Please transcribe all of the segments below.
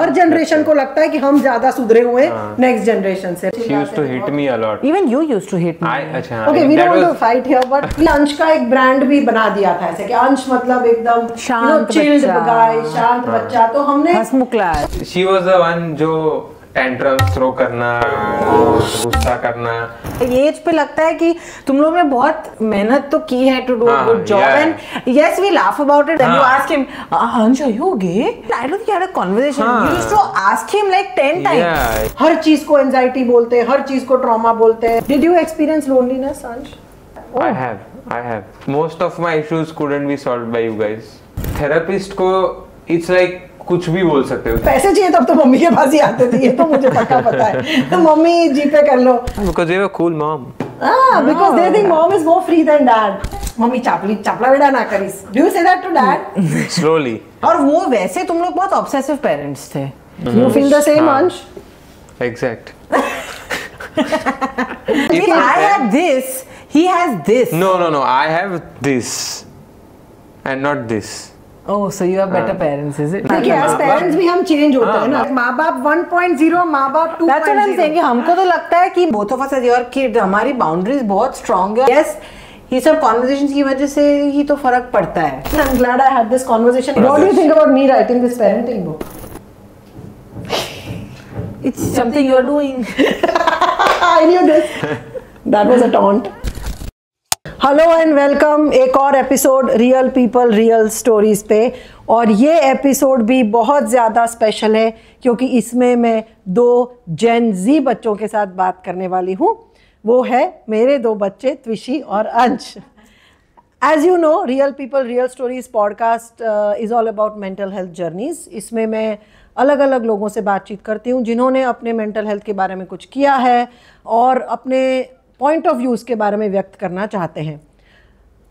हर generation को लगता है कि हम ज्यादा सुधरे हुए हैं नेक्स्ट जनरेशन से। She used to hit me a lot. Even you used to hit me. अच्छा, Okay, we don't want to fight here, but अंश का एक ब्रांड भी बना दिया था ऐसे कि अंश मतलब एकदम शांत चिल्ड बच्चा। गाय, शांत बच्चा। तो हमने हंसमुखला। She was the one जो टेंट्रम्स थ्रो करना, गुस्सा करना। एज पे लगता है कि तुम लोग ने बहुत मेहनत तो की है to do good job and yes we laugh about it. You ask him Ansh are you gay? I don't think you had a conversation. You used to ask him like 10 times. हर चीज को एंजाइटी बोलते हैं, हर चीज को trauma बोलते हैं। Did you experience loneliness अंश? I have. Most of my issues couldn't be solved by you guys. Therapist को it's like कुछ भी बोल सकते हो। पैसे चाहिए तब तो मम्मी के पास ही आते थे, ये तो मुझे पक्का पता है। तो मम्मी जीपे कर लो। Because you have a cool mom. Because they think mom is more free than dad. Mummy चापला बेटा ना करिस। Do you say that to dad? Slowly. और वो वैसे तुम लोग बहुत ऑब्सेसिव पेरेंट्स थे। You feel the same, अंश? Exact. If I have this, he has this. No. I have this and not this. Oh, so you have better parents, is it? देखिए as parents भी हम change होते हैं ना। माँ बाप 1.0, माँ बाप 2.0। That's what I'm saying कि हमको तो लगता है कि both of us as your kid हमारी boundaries बहुत strong है। Yes, ये सब conversations की वजह से ही तो फर्क पड़ता है। I'm glad I had this conversation. What do you think about me writing this parenting book? It's something you're doing. I knew this. That was a taunt. Hello and welcome एक और episode real people real stories पे। और ये episode भी बहुत ज़्यादा special है क्योंकि इसमें मैं 2 जेन ज़ी बच्चों के साथ बात करने वाली हूँ। वो है मेरे 2 बच्चे त्विशी और Ansh. As you know real people real stories podcast is all about mental health journeys. इसमें मैं अलग अलग लोगों से बातचीत करती हूँ जिन्होंने अपने मेंटल हेल्थ के बारे में कुछ किया है और अपने पॉइंट ऑफ व्यूज़ के बारे में व्यक्त करना चाहते हैं।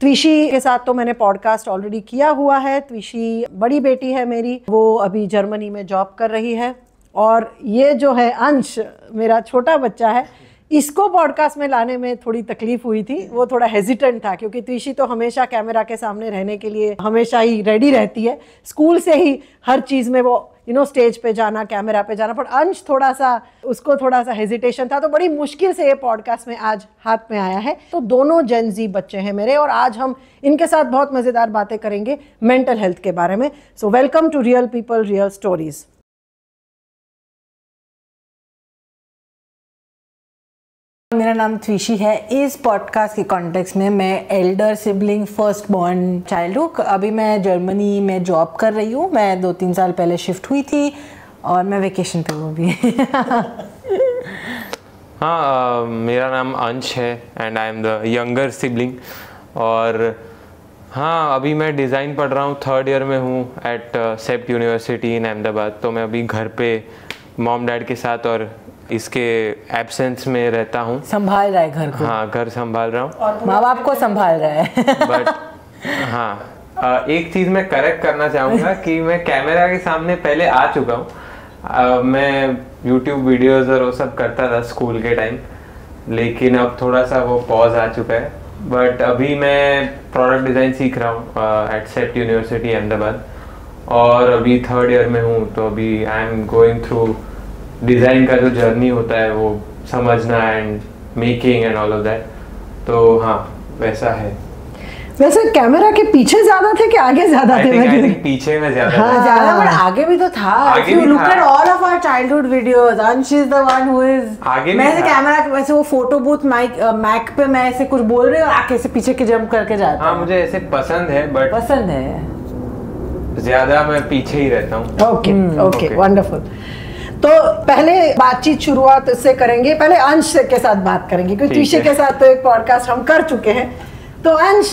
त्विशी के साथ तो मैंने पॉडकास्ट ऑलरेडी किया हुआ है। त्विशी बड़ी बेटी है मेरी, वो अभी जर्मनी में जॉब कर रही है। और ये जो है अंश मेरा छोटा बच्चा है, इसको पॉडकास्ट में लाने में थोड़ी तकलीफ हुई थी। वो थोड़ा हेजिटेंट था क्योंकि त्विशी तो हमेशा कैमरा के सामने रहने के लिए हमेशा ही रेडी रहती है। स्कूल से ही हर चीज़ में वो स्टेज पे जाना, कैमरा पे जाना। पर अंश उसको थोड़ा सा हेजिटेशन था, तो बड़ी मुश्किल से ये पॉडकास्ट में आज हाथ में आया है। तो दोनों जेन ज़ी बच्चे हैं मेरे और आज हम इनके साथ बहुत मज़ेदार बातें करेंगे मेंटल हेल्थ के बारे में। So welcome to real people real stories. मेरा नाम त्विशी है। इस पॉडकास्ट के कॉन्टेक्स्ट में मैं Elder sibling first born child हूँ। अभी मैं जर्मनी में जॉब कर रही हूँ। मैं 2-3 साल पहले शिफ्ट हुई थी और मैं वेकेशन पे हूँ अभी। हाँ, मेरा नाम अंश है and I am the younger sibling. और हाँ, अभी मैं डिज़ाइन पढ़ रहा हूँ, 3rd ईयर में हूँ एट सेप्ट यूनिवर्सिटी इन अहमदाबाद। तो मैं अभी घर पे मॉम डैड के साथ और इसके एब्सेंस में रहता हूँ। संभाल रहा है घर को। हाँ, घर संभाल रहा हूँ, माँ बाप को संभाल रहा है। बट हाँ, एक चीज़ मैं करेक्ट करना चाहूँगा कि मैं कैमरा के सामने पहले आ चुका हूँ। मैं YouTube वीडियोज़ और वो सब करता था स्कूल के टाइम, लेकिन अब थोड़ा सा वो पॉज आ चुका है। बट अभी मैं प्रोडक्ट डिज़ाइन सीख रहा हूँ एट सेप्ट यूनिवर्सिटी अहमदाबाद और अभी 3rd ईयर में हूँ। तो अभी I am going through design का जो जर्नी होता है वो समझना and making and all of that. तो हाँ, वैसा है। वैसे कैमरा के पीछे ज्यादा थे कि आगे ज्यादा थे? I think पीछे में ज्यादा हाँ, ज्यादा, पर आगे भी तो था। आगे If you भी look था। at all of our childhood videos, Ansh is the one who is आगे भी मैं ऐसे था। कैमरा के वैसे वो फोटो बूथ मैक पे मैं ऐसे कुछ बोल रही हूँ और आके से पीछे के जंप करके जाता हाँ, मुझे ऐसे पसंद है बट पसंद है, ज्यादा मैं पीछे ही रहता हूँ। Okay wonderful. तो पहले बातचीत शुरुआत से करेंगे, पहले अंश के साथ बात करेंगे क्योंकि त्विशी के साथ तो एक पॉडकास्ट हम कर चुके हैं। तो अंश,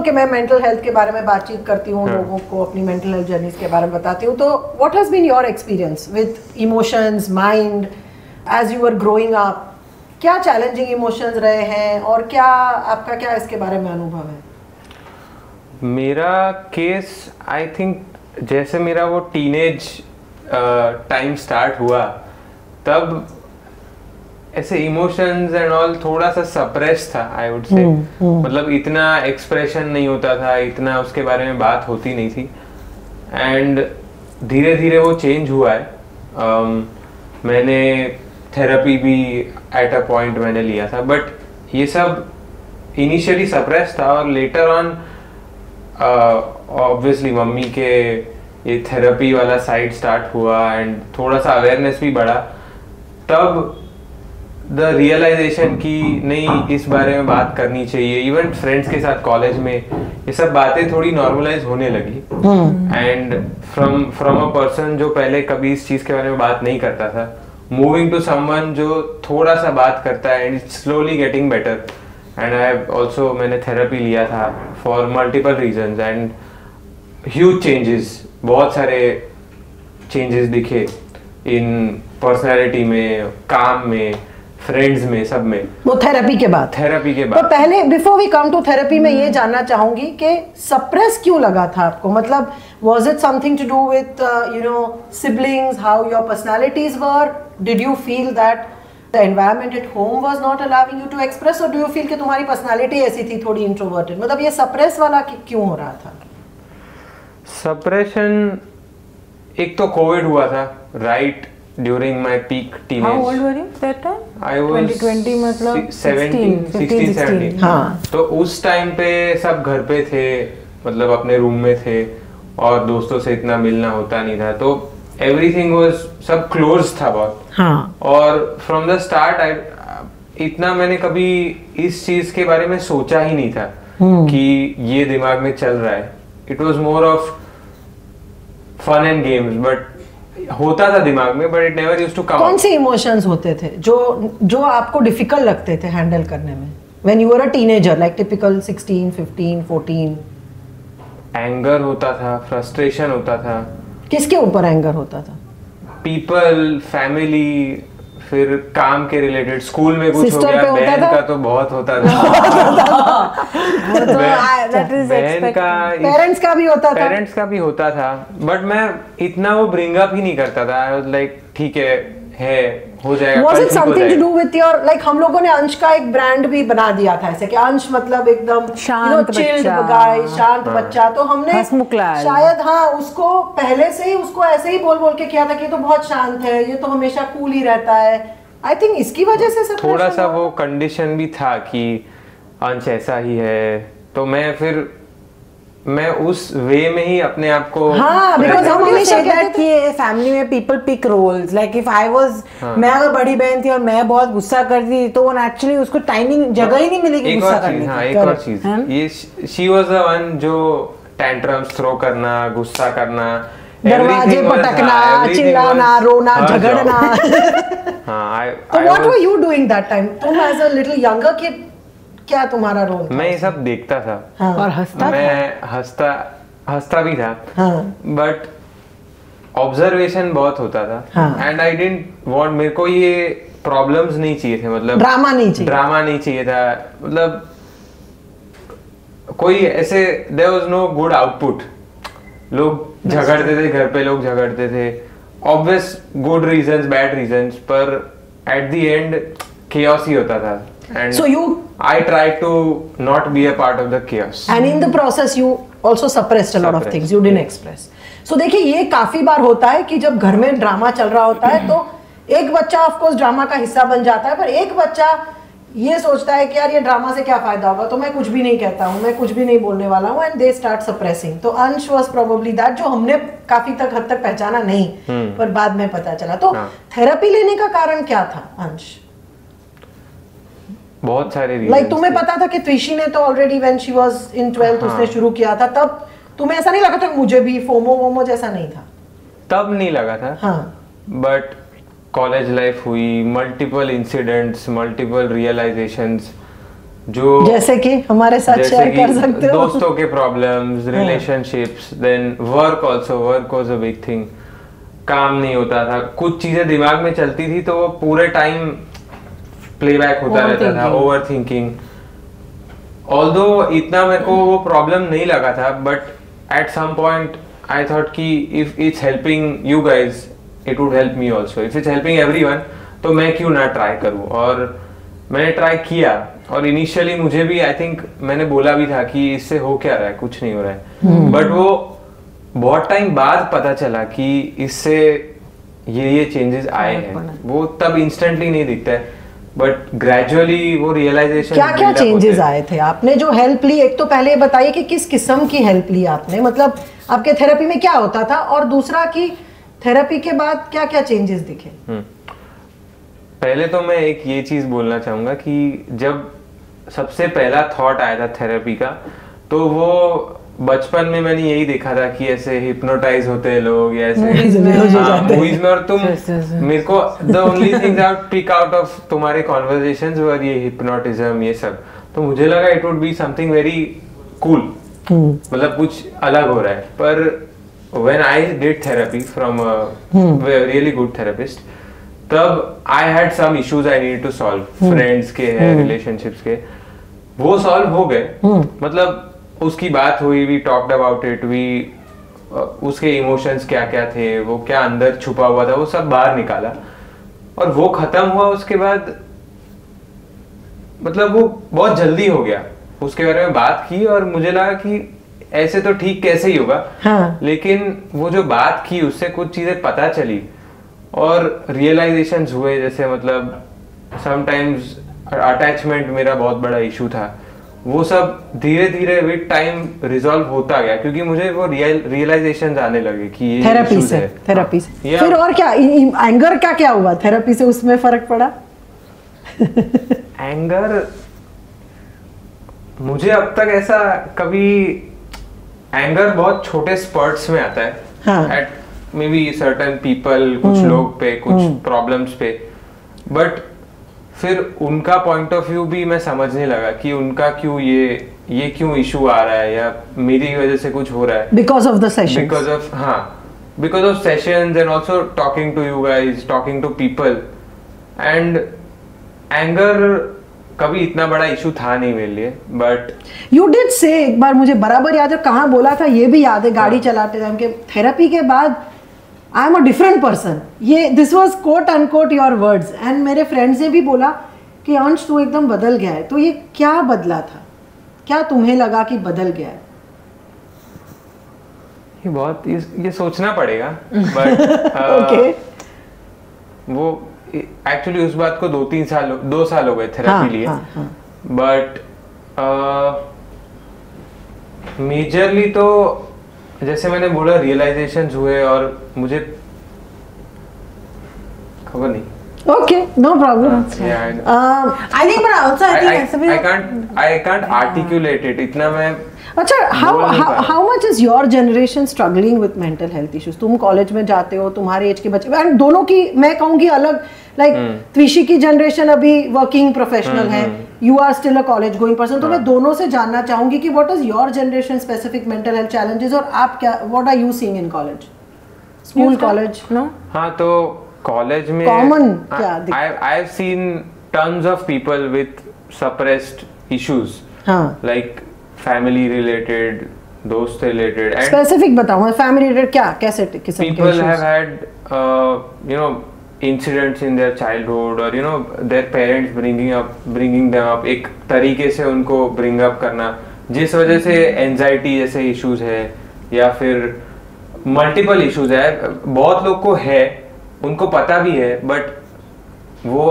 कि मैं मेंटल हेल्थ के बारे में बातचीत करती हूँ, लोगों को अपनी मेंटल हेल्थ जर्नीज के बारे में बताती हूँ। तो what has been your experience with emotions, mind as you are growing up? क्या चैलेंजिंग इमोशंस रहे हैं और आपका क्या इसके बारे में अनुभव है? मेरा केस आई थिंक जैसे मेरा वो टीनेज टाइम स्टार्ट हुआ तब ऐसे इमोशंस एंड ऑल थोड़ा सा सप्रेस था, आई वुड से। मतलब इतना एक्सप्रेशन नहीं होता था, इतना उसके बारे में बात होती नहीं थी। एंड धीरे धीरे वो चेंज हुआ है। मैंने थेरेपी भी एट अ पॉइंट मैंने लिया था, बट ये सब इनिशियली सप्रेस था और लेटर ऑन ऑब्वियसली मम्मी के ये थेरेपी वाला साइड स्टार्ट हुआ एंड थोड़ा सा अवेयरनेस भी बढ़ा, तब द रियलाइजेशन कि नहीं इस बारे में बात करनी चाहिए। इवन फ्रेंड्स के साथ कॉलेज में ये सब बातें थोड़ी नॉर्मलाइज होने लगी एंड फ्रॉम अ पर्सन जो पहले कभी इस चीज के बारे में बात नहीं करता था, मूविंग टू समवन जो थोड़ा सा बात करता है and it's slowly getting better. And I also मैंने थेरेपी लिया था for multiple reasons and huge changes, बहुत सारे चेंजेस दिखे इन पर्सनैलिटी में, काम में, फ्रेंड्स में, सब में। वो थेरेपी के बाद तो पहले before we come to therapy मैं ये जानना चाहूंगी कि सप्रेस क्यों लगा था आपको? मतलब was it something to do with you know siblings, how your personalities were? Did you feel that the environment at home was not allowing you to express, और डू यू फील कि तुम्हारी personality ऐसी थी थोड़ी introverted? मतलब ये suppress वाला क्यों हो रहा था? सप्रेशन, एक तो कोविड हुआ था right during my peak teenage. How old were you that time? I was 2020 मतलब 16-17। हाँ। तो उस टाइम पे सब घर पे थे, मतलब अपने रूम में थे और दोस्तों से इतना मिलना होता नहीं था, तो everything was सब close था बहुत। हाँ। और from the start इतना मैंने कभी इस चीज के बारे में सोचा ही नहीं था कि ये दिमाग में चल रहा है। It was more of fun and games, but होता था दिमाग में, but it never used to come. कौन से इमोशंस होते थे जो आपको डिफिकल्ट लगते थे हैंडल करने में when you were a teenager, like typical 16, 15, 14? Anger होता था, फ्रस्ट्रेशन होता था। किसके ऊपर एंगर होता था? पीपल, फैमिली, फिर काम के रिलेटेड, स्कूल में कुछ हो गया, बहन का तो बहुत होता था। बहन का, पेरेंट्स का भी होता था। पेरेंट्स का भी होता था, बट मैं इतना वो ब्रिंग अप ही नहीं करता था। आई वाज लाइक ठीक है हो जाएगा। Was it something to do with your, like हम लोगों ने अंश का एक ब्रांड भी बना दिया था ऐसे कि अंश मतलब एकदम शांत बच्चा, शांत बच्चा, तो हमने शायद उसको पहले से ही उसको ऐसे ही बोल के किया था कि तो बहुत शांत है, ये तो हमेशा कूल ही रहता है। आई थिंक इसकी वजह से सब थोड़ा सा वो कंडीशन भी था कि अंश ऐसा ही है, तो मैं उस वे में ही अपने आप को, बिकॉज़ हम हमेशा कहते थे कि फैमिली में people pick roles, like if I was, मैं अगर बड़ी बहन थी और मैं बहुत गुस्सा करती तो वो नेचुरली उसको टाइमिंग जगह ही नहीं मिलेगी गुस्सा करने की। एक और चीज, ये शी वाज द वन जो टैंट्रम्स थ्रो करना, गुस्सा करना, दरवाजे पटकना, चिल्लाना, रोना, झगड़ना। तो what were you doing that time? तुम as a little younger kid, क्या तुम्हारा रोल था? मैं ये सब देखता था। और हंसता मैं हंसता भी था, बट ऑब्जर्वेशन बहुत होता था एंड आई डिडंट वांट, मेरे को ये प्रॉब्लम्स नहीं चाहिए थे, मतलब ड्रामा नहीं चाहिए था, मतलब कोई ऐसे there was no good output. लोग झगड़ते थे, घर पे लोग झगड़ते थे, obvious good reasons, bad reasons, पर एट द एंड chaos ही होता था। And so I tried to not be a part of the chaos. And in the process you also suppressed a lot of things. You didn't express. So देखिए, ये काफी बार होता है कि जब घर में ड्रामा चल रहा होता है तो एक बच्चा ऑफ कोर्स ड्रामा का हिस्सा बन जाता है, पर एक बच्चा ये सोचता है कि यार ये ड्रामा से क्या फायदा होगा, तो मैं कुछ भी नहीं कहता हूँ, मैं कुछ भी नहीं बोलने वाला हूँ, एंड दे स्टार्ट सप्रेसिंग। तो अंश वाज प्रोबेबली दैट, जो हमने काफी हद तक पहचाना नहीं, पर बाद में पता चला। तो थेरेपी लेने का कारण क्या था अंश? बहुत सारे रीजंस। लाइक तुम्हें पता था कि त्विशी ने तो already when she was in 12th उसने शुरू किया था, तब तुम्हें ऐसा नहीं लगा था मुझे भी फोमो जैसा नहीं था? तब नहीं लगा था, बट कॉलेज लाइफ हुई, मल्टीपल इंसिडेंट्स, मल्टीपल रियलाइजेशंस, जो जैसे कि हमारे साथ शेयर कर सकते हो? दोस्तों के problems, relationships, then work also, work was a big thing. काम नहीं होता था, कुछ चीजें दिमाग में चलती थी तो वो पूरे टाइम प्लेबैक होता रहता था, ओवर थिंकिंग। ऑल्दो इतना मेरे को वो प्रॉब्लम नहीं लगा था, but at some point I thought कि if it's helping you guys, it would help me also. If it's helping everyone, तो मैं क्यों ना ट्राई करूं। और मैंने ट्राई किया, और इनिशियली मुझे भी आई थिंक मैंने बोला भी था कि इससे हो क्या रहा है, कुछ नहीं हो रहा है, बट वो बहुत टाइम बाद पता चला कि इससे ये चेंजेस आए हैं। वो तब इंस्टेंटली नहीं दिखता है, बट ग्रेजुअली वो रियलाइजेशन। क्या क्या चेंजेस आए थे? आपने जो हेल्प ली, एक तो पहले बताइए कि किस किस्म की हेल्प ली आपने, मतलब आपके थेरेपी में क्या होता था, और दूसरा कि थेरेपी के बाद क्या क्या चेंजेस दिखे। पहले तो मैं एक ये चीज बोलना चाहूंगा कि जब सबसे पहला थॉट आया था थेरेपी का, तो वो बचपन में मैंने यही देखा था कि ऐसे हिप्नोटाइज होते हैं लोग, या ऐसे मूवीज में, और तुम मेरे को the only thing I pick out of तुम्हारे कॉन्वर्सेशंस वर ये हिप्नोटिज्म, ये सब। तो मुझे लगा it would be something very cool, मतलब कुछ अलग हो रहा है। पर when I did therapy from a really good therapist, तब I had some issues I needed to solve, friends के हैं, relationships के, वो solve हो गए। मतलब उसकी बात हुई, we talked about it, उसके emotions क्या क्या थे, वो क्या अंदर छुपा हुआ था, वो सब बाहर निकाला, और वो खत्म हुआ। उसके बाद मतलब वो बहुत जल्दी हो गया, उसके बारे में बात की, और मुझे लगा कि ऐसे तो ठीक कैसे ही होगा। हाँ। लेकिन वो जो बात की उससे कुछ चीजें पता चली और रियलाइजेशंस हुए, जैसे मतलब समटाइम्स अटैचमेंट मेरा बहुत बड़ा इशू था, वो सब धीरे धीरे विद टाइम रिजॉल्व होता गया, क्योंकि मुझे वो रियलाइजेशंस आने लगे कि ये थेरेपी से। फिर और क्या एंगर का क्या हुआ थेरेपी से, उसमें फर्क पड़ा? एंगर, मुझे अब तक ऐसा कभी, एंगर बहुत छोटे स्पर्ट्स में आता है, at maybe certain people, कुछ लोग पे, कुछ प्रॉब्लम्स पे, बट फिर उनका पॉइंट ऑफ व्यू भी मैं समझने लगा कि उनका क्यों ये क्यों इशू आ रहा है, या मेरी वजह से कुछ हो रहा है, because of the sessions, because of sessions, and also talking to you guys, talking to people. And anger कभी इतना बड़ा इशू था नहीं मेरे लिए, बट यू डिड से, एक बार मुझे बराबर याद है कहाँ बोला था, ये भी याद है, गाड़ी चलाते टाइम के, थेरेपी के बाद I am a different person, ये this was quote unquote your words. And मेरे फ्रेंड्स ने भी बोला कि अंश तू एकदम बदल गया है। तो ये क्या बदला था, क्या तुम्हें लगा कि बदल गया है? ये बहुत ये सोचना पड़ेगा, बट ओके। वो एक्चुअली उस बात को 2 साल हो गए थेरेपी लिए, बट मेजरली तो जैसे मैंने बोला रियलाइजेशंस हुए, और मुझे खबर नहीं। Okay, no problem. I think, but also I think I can't articulate it. इतना मैं अच्छा, how much is your generation struggling with mental health issues? तुम कॉलेज में जाते हो, तुम्हारे एज के बच्चे, एंड दोनों की मैं कहूँगी अलग, लाइक त्विशी की जनरेशन अभी वर्किंग प्रोफेशनल है, you are still a college going person, तो मैं दोनों से जानना चाहूंगी कि what is your generation specific mental health challenges, और आप क्या, what are you seeing in college, school, college? No, हाँ, तो कॉलेज में कॉमन क्या I have seen tons of people with suppressed issues, like family related, दोस्त related, and specific बताओ, family related क्या, कैसे किस्म के people have had incidents in their childhood, or their parents bringing them up, एक तरीके से उनको bring up करना, जिस वजह से एंजाइटी जैसे इश्यूज है, या फिर मल्टीपल इश्यूज है, बहुत लोग को है, उनको पता भी है, बट वो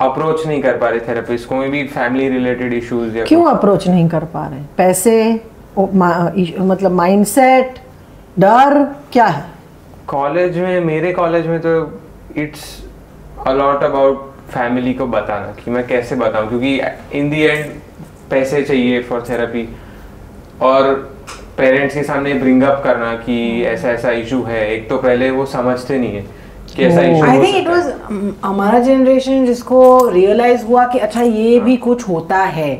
अप्रोच नहीं कर पा रहे थेरेपिस्ट को, भी फैमिली रिलेटेड इश्यूज। क्यों अप्रोच नहीं कर पा रहे? पैसे, मतलब माइंडसेट, डर, क्या है? कॉलेज में, मेरे कॉलेज में तो it's a lot about family को बताना कि मैं कैसे बताऊं, क्योंकि इन दी एंड पैसे चाहिए फॉर थेरेपी, और पेरेंट्स के सामने ब्रिंग अप करना कि ऐसा ऐसा इशू है। एक तो पहले वो समझते नहीं है कि ऐसा issue. I think it was हमारा जनरेशन जिसको रियलाइज हुआ कि अच्छा ये भी कुछ होता है,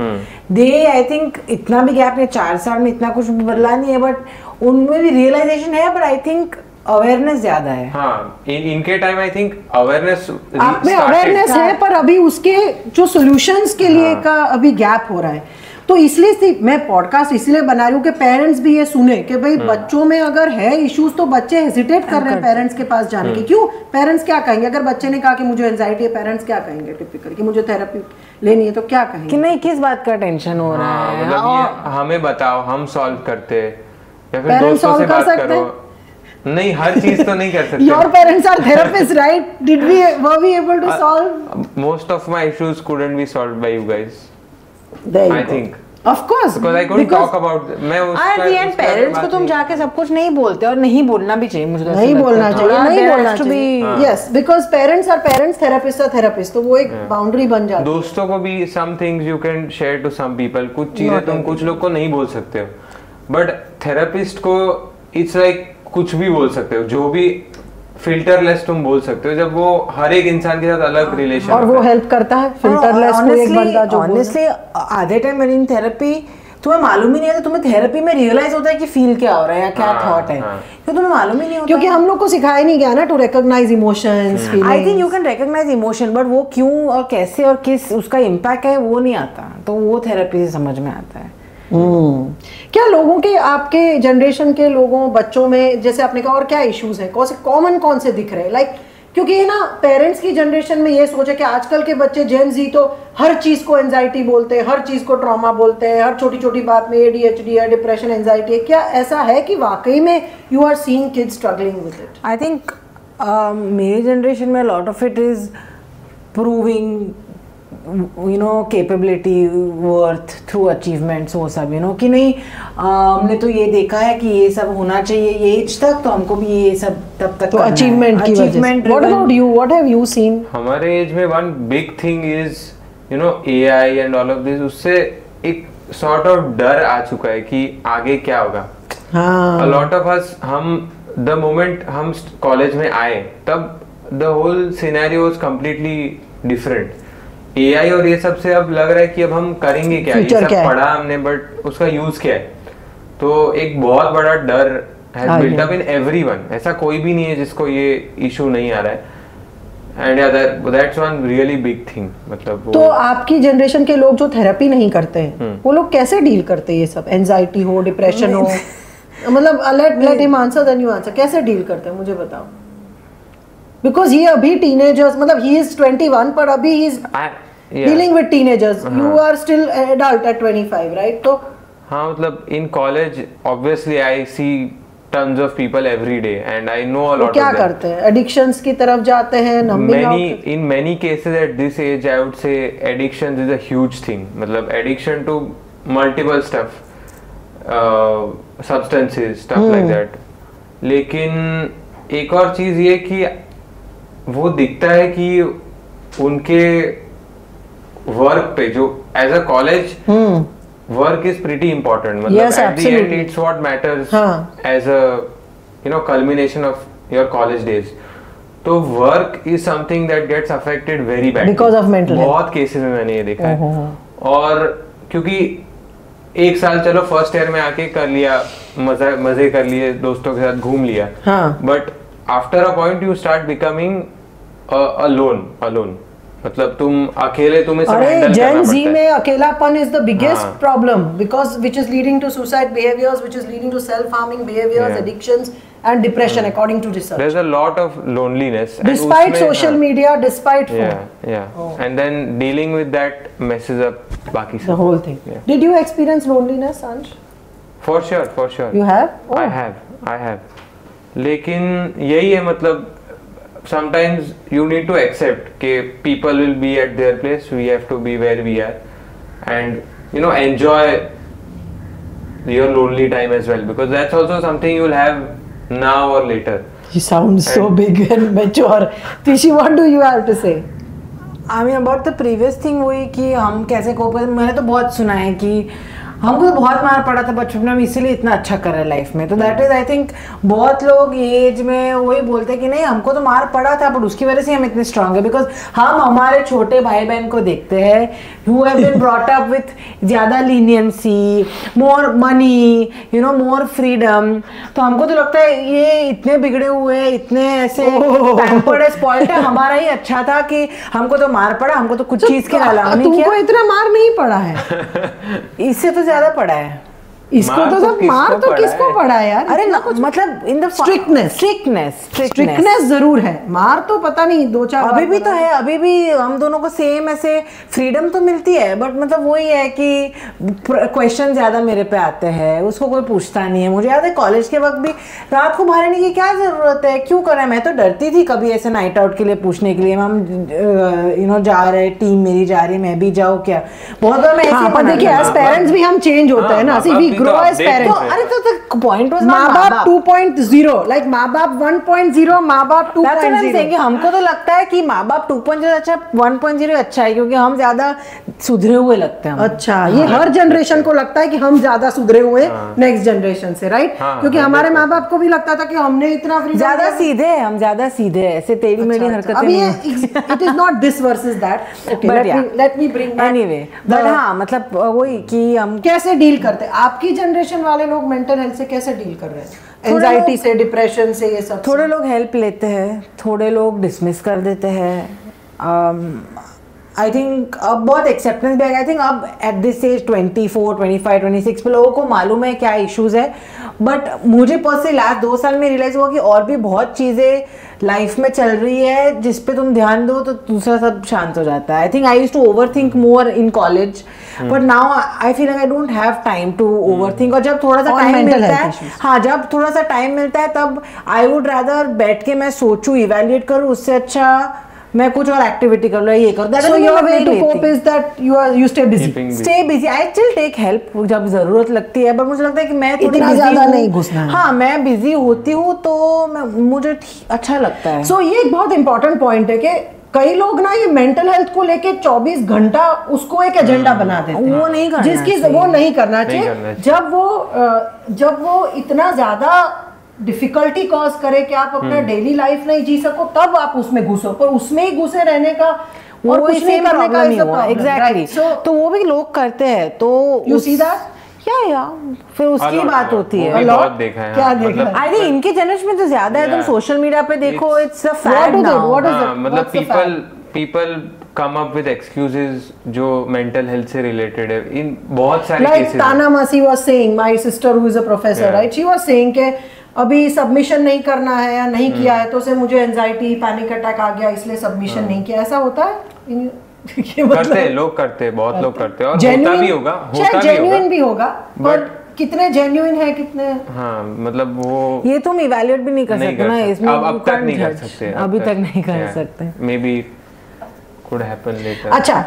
दे आई थिंक इतना भी गैप नहीं, 4 साल में इतना कुछ बदला नहीं है, बट उनमें भी रियलाइजेशन है, बट आई थिंक अवेयरनेस ज्यादा है। हाँ, इनके टाइम आई थिंक अवेयरनेस, आप में अवेयरनेस है, पर अभी उसके जो सॉल्यूशंस के लिए का अभी गैप हो रहा है। तो इसलिए मैं पॉडकास्ट इसलिए बना रही हूँ कि पेरेंट्स भी ये सुने कि भाई बच्चों में अगर है इश्यूज, तो बच्चे हेजिटेट कर रहे हैं पेरेंट्स के पास जाने के। क्यों? पेरेंट्स क्या कहेंगे? अगर बच्चे ने कहा कि मुझे एंजाइटी है, पेरेंट्स क्या कहेंगे टिपिकल कि मुझे थेरेपी लेनी है, तो क्या कहेंगे कि नहीं, किस बात का टेंशन हो रहा है, मतलब ये हमें बताओ, हम सॉल्व करते, या फिर दोस्तों से बात करो। नहीं, हर चीज तो नहीं कर सकते। Your parents are therapists, right? Were we able to solve? Most of my issues couldn't be solved by you guys. There you I go. think. Of course. Because I couldn't talk about. मैं उसका parents को तुम जाके सब कुछ नहीं बोलते और नहीं बोलना भी चाहिए मुझे। नहीं बोलना चाहिए, नहीं बोलना चाहिए। Yes, because parents are parents, therapists are therapists. तो वो एक बाउंड्री बन जाती है। दोस्तों को भी some things you can share to some people. कुछ चीजें तुम कुछ लोग को नहीं बोल सकते हो, but therapist को it's like कुछ भी बोल सकते हो, जो भी फिल्टरलेस तुम बोल सकते हो, जब वो हर एक इंसान के साथ अलग रिलेशन और वो हेल्प करता है फिल्टरलेस को एक बंदा जो ऑनेस्टली आधे टाइम मेरी इन थेरेपी तुम्हें मालूम ही नहीं है, तो तुम्हें थेरेपी में रियलाइज होता है कि फील क्या हो रहा है या क्या थॉट है, क्योंकि तुम्हें मालूम ही नहीं होता, क्योंकि हम लोग को सिखाया नहीं गया ना to recognise emotions feelings. I think you can recognise emotion, but वो क्यों और कैसे और किस उसका इम्पैक्ट है वो नहीं आता, तो वो थेरेपी से समझ में आता है। क्या लोगों के, आपके जनरेशन के लोगों बच्चों में, जैसे आपने कहा, और क्या इश्यूज हैं, कौन से दिख रहे हैं? लाइक क्योंकि ये ना पेरेंट्स की जनरेशन में ये सोच है कि आजकल के बच्चे जेन जी तो हर चीज को एंजाइटी बोलते हैं, हर चीज को ट्रॉमा बोलते हैं, हर छोटी छोटी बात में ADHD है, डिप्रेशन, एंजाइटी है। क्या ऐसा है कि वाकई में you are seeing kids struggling with it? I think मेरी जनरेशन में lot of it is proving capability, worth through achievements, वो सब कि नहीं हमने तो ये देखा है कि ये सब होना चाहिए ये एज तक, तो हमको भी ये सब तब तक, तो अचीवमेंट की वजह से। What about you, what have you seen? हमारे एज में one big thing is AI and all of this, उससे एक सॉर्ट ऑफ डर आ चुका है कि आगे क्या होगा। अ लॉट ऑफ अस, हम द मोमेंट हम कॉलेज में आए तब the whole scenario was completely different. AI और ये सब से अब लग रहा है कि अब हम करेंगे क्या, ये सब पढ़ा हमने बट उसका यूज क्या है, तो एक बहुत बड़ा डर has built up in everyone. ऐसा कोई भी नहीं है जिसको ये इशू नहीं आ रहा है, and that's one really big thing. मतलब तो आपकी जनरेशन के लोग जो थेरेपी नहीं करते हैं वो लोग कैसे डील करते हैं ये सब, एंजाइटी हो, डिप्रेशन हो? मतलब let him answer then you answer, कैसे डील करते हैं मुझे बताओ? बिकॉज ये अभी टीनेजर्स, मतलब ही इज 21 पर अभी ही is dealing with teenagers, you are still adult at 25, right? तो हाँ, मतलब in college obviously I see tons of people every day and I know a lot of क्या करते हैं, एडिक्शंस की तरफ जाते हैं, numbing out. In many cases at this age I would say addiction is a huge thing, मतलब addiction to multiple stuff, substances, stuff like that. लेकिन एक और चीज ये कि वो दिखता है कि उनके वर्क पे, जो as a college work is pretty important, मतलब at the end it's what matters as a culmination of your college days. तो work is something that gets affected very bad because of mental health. बहुत cases में मैंने ये देखा है। और क्योंकि एक साल चलो फर्स्ट ईयर में आके कर लिया, मजे कर लिए, दोस्तों के साथ घूम लिया, but after a point you start becoming alone, मतलब तुम अकेले, तुम्हें सब हैंडल करना पड़ता है। जेन जी में अकेलापन is the biggest problem, because which is leading to suicide behaviours, which is leading to self harming behaviours, addictions and depression according to research. There's a lot of loneliness despite social media, despite phone. And then dealing with that messes up baki the whole thing. Did you experience loneliness, Ansh? For sure you have? I have लेकिन यही है, मतलब sometimes you need to accept कि people will be at their place, we have to be where we are, and enjoy your lonely time as well, because that's also something you'll have now or later. You sound so big and mature. Tishi, what do you have to say? I mean about the previous thing, वही कि हम कैसे कोप करते, मैंने तो बहुत सुना है कि हमको तो बहुत मार पड़ा था बचपन में, इसीलिए इतना अच्छा कर रहे हैं लाइफ में। तो दैट इज आई थिंक बहुत लोग एज में वही बोलते हैं कि नहीं हमको तो मार पड़ा था बट उसकी वजह से हम इतने स्ट्रांग है, बिकॉज हम हमारे छोटे भाई बहन को देखते हैं who have been brought up with ज़्यादा leniency, more money, more freedom. तो हमको तो लगता है ये इतने बिगड़े हुए, इतने ऐसे पैम्पर्ड है, स्पॉइल्ड है, हमारा ही अच्छा था कि हमको तो मार पड़ा, हमको तो कुछ चीज़ की अलावा नहीं किया। तुमको इतना मार नहीं पड़ा है? इससे तो ज्यादा पड़ा है। इसको तो सब मार तो किसको पड़ा है यार? अरे मतलब इन द स्ट्रिक्टनेस जरूर है, मार तो पता नहीं 2-4 अभी भी तो है, अभी भी हम दोनों को सेम ऐसे फ्रीडम तो मिलती है, बट मतलब वही है कि क्वेश्चन ज्यादा मेरे पे आते हैं, उसको कोई पूछता नहीं है। मुझे याद है कॉलेज के वक्त भी रात को बाहर आने की क्या जरूरत है, क्यों करें, मैं तो डरती थी कभी ऐसे नाइट आउट के लिए पूछने के लिए, हम जा रहे, टीम मेरी जा रही, मैं भी जाऊँ क्या, बहुत बार मैं ऐसे देखिए एज पेरेंट्स भी हम चेंज होते हैं ना, वी ग्रो एज पेरेंट्स। अरे तो पॉइंट वाज माँ बाप 2.0, लाइक माँ बाप 1.0, माँ बाप 2.0। हमको तो लगता है कि माँ बाप 2.0 अच्छा, 1.0 अच्छा है, क्योंकि हम ज्यादा सुधरे हुए लगते हैं। अच्छा, ये हर जनरेशन को लगता है कि हम ज्यादा सुधरे हुए नेक्स्ट जनरेशन से, राइट? क्योंकि हमारे माँ बाप को भी लगता था कि हमने इतना ज्यादा सीधे हैं, हम ज्यादा सीधे हैं, ऐसे टेढ़ी मेढ़ी हरकतें नहीं है। It is not this versus that, okay, let me bring anyway, but हाँ मतलब वही कि हम कैसे डील करते हैं, आपकी जनरेशन वाले लोग मेंटल हेल्थ से कैसे डील कर रहे हैं, एंजाइटी से, डिप्रेशन से, ये सब? थोड़े लोग हेल्प लेते हैं, थोड़े लोग डिसमिस कर देते हैं। आई थिंक अब बहुत एक्सेप्टेंस भी है। आई थिंक अब एट दिस एज 24, 25, 26 पे लोगों को मालूम है क्या इश्यूज है, बट मुझे पर्सनली लास्ट 2 साल में रियलाइज हुआ कि और भी बहुत चीज़ें लाइफ में चल रही है जिस पे तुम ध्यान दो तो दूसरा सब शांत हो जाता है। I think I used to overthink more in college, but now I feel like I don't have time to overthink. और जब थोड़ा सा टाइम मिलता है, हाँ जब थोड़ा सा टाइम मिलता है तब आई वुड रादर बैठ के मैं सोचूं, इवेल्युएट करूं, उससे अच्छा मैं कुछ और एक्टिविटी कर लो, ये कर दो। So your way to cope is that you stay busy. Stay busy. I still take help जब जरूरत लगती है, पर मुझे लगता है कि मैं थोड़ी इतना ज्यादा नहीं घुसना है। हाँ, मैं बिजी होती हूँ तो मुझे अच्छा लगता है। So ये एक बहुत इंपॉर्टेंट पॉइंट है कि कई लोग ना ये मेंटल हेल्थ को लेके 24 घंटा उसको एक एजेंडा बना देते हैं, वो नहीं करना जिसकी वो नहीं करना चाहिए। जब वो इतना ज्यादा डिफिकल्टी कॉज करे कि आप अपना डेली लाइफ नहीं जी सको, तब आप उसमें घुसो, पर उसमें ही घुसे रहने का और कुछ नहीं करने का नहीं हुआ। एग्जैक्टली, तो वो भी लोग करते हैं, तो यू सी दैट या फिर उसकी बात होती है। बहुत देखा है, क्या देखा? आई थिंक इनके जनरेशन में तो ज्यादा है, तुम सोशल मीडिया पे देखो, इट्स अ फैड नाउ। मतलब people come up with excuses जो mental health से related है इन बहुत सारे cases। Like Tana Masi was saying, my sister who is a professor, right? She was saying कि अभी सबमिशन नहीं करना है या नहीं किया है तो से मुझे एंजाइटी, पैनिक अटैक आ गया, इसलिए सबमिशन नहीं किया। ऐसा होता है? करते हैं लोग, करते हैं, बहुत लोग करते हैं, और होता भी होगा, जेन्युइन भी होगा, पर कितने जेन्युइन है, कितने? हाँ, मतलब वो ये तुम इवैल्यूएट भी नहीं कर सकते ना इसमें, अब तक नहीं कर सकते, अभी तक नहीं कर सकते। May be could happen later। अच्छा,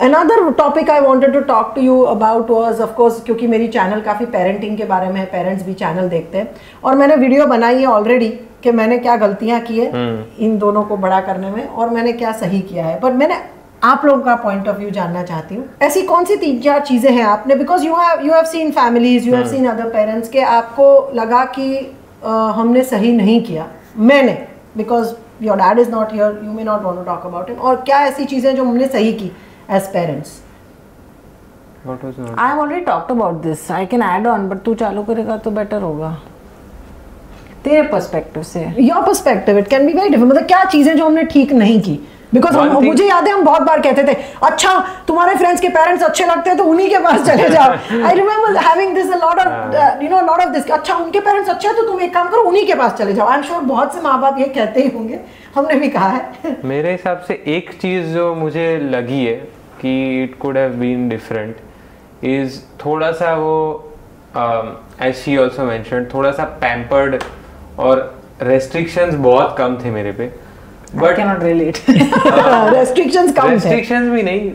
another topic I wanted to talk to you about was of course, क्योंकि मेरी चैनल काफ़ी पेरेंटिंग के बारे में है, पेरेंट्स भी चैनल देखते हैं, और मैंने वीडियो बनाई है ऑलरेडी कि मैंने क्या गलतियां की है इन दोनों को बड़ा करने में और मैंने क्या सही किया है, पर मैंने आप लोगों का पॉइंट ऑफ व्यू जानना चाहती हूँ। ऐसी कौन सी 3-4 चीज़ें हैं आपने, because you have seen families, you have seen other parents, के आपको लगा कि हमने सही नहीं किया, मैंने, because your dad is not here, you may not want to talk about him, और क्या ऐसी चीज़ें जो हमने सही की as parents? What was not? I have already talked about this. I can add on, but तू चालू करेगा तो बेटर होगा तेरे पर्सपेक्टिव से। Your perspective, it can be very different। मतलब क्या चीजें जो हमने ठीक नहीं की, बिकॉज मुझे याद है हम बहुत बार कहते थे, अच्छा तुम्हारे फ्रेंड्स के पेरेंट्स अच्छे लगते हैं तो उन्हीं के पास चले जाओ। I remember having this lot of this, अच्छा उनके पेरेंट्स अच्छे हैं तो तुम एक काम करो उन्हीं के पास चले जाओ। आई एम श्योर बहुत से माँ बाप ये कहते ही होंगे, हमने भी कहा है। मेरे हिसाब से एक चीज जो मुझे लगी है कि it could have been different is थोड़ा सा वो एज शी आल्सो मेंशन्ड, थोड़ा सा पैम्पर्ड और रेस्ट्रिक्शंस बहुत कम थे मेरे पे। But can not relate, restrictions कम थे, रेस्ट्रिक्शंस भी नहीं,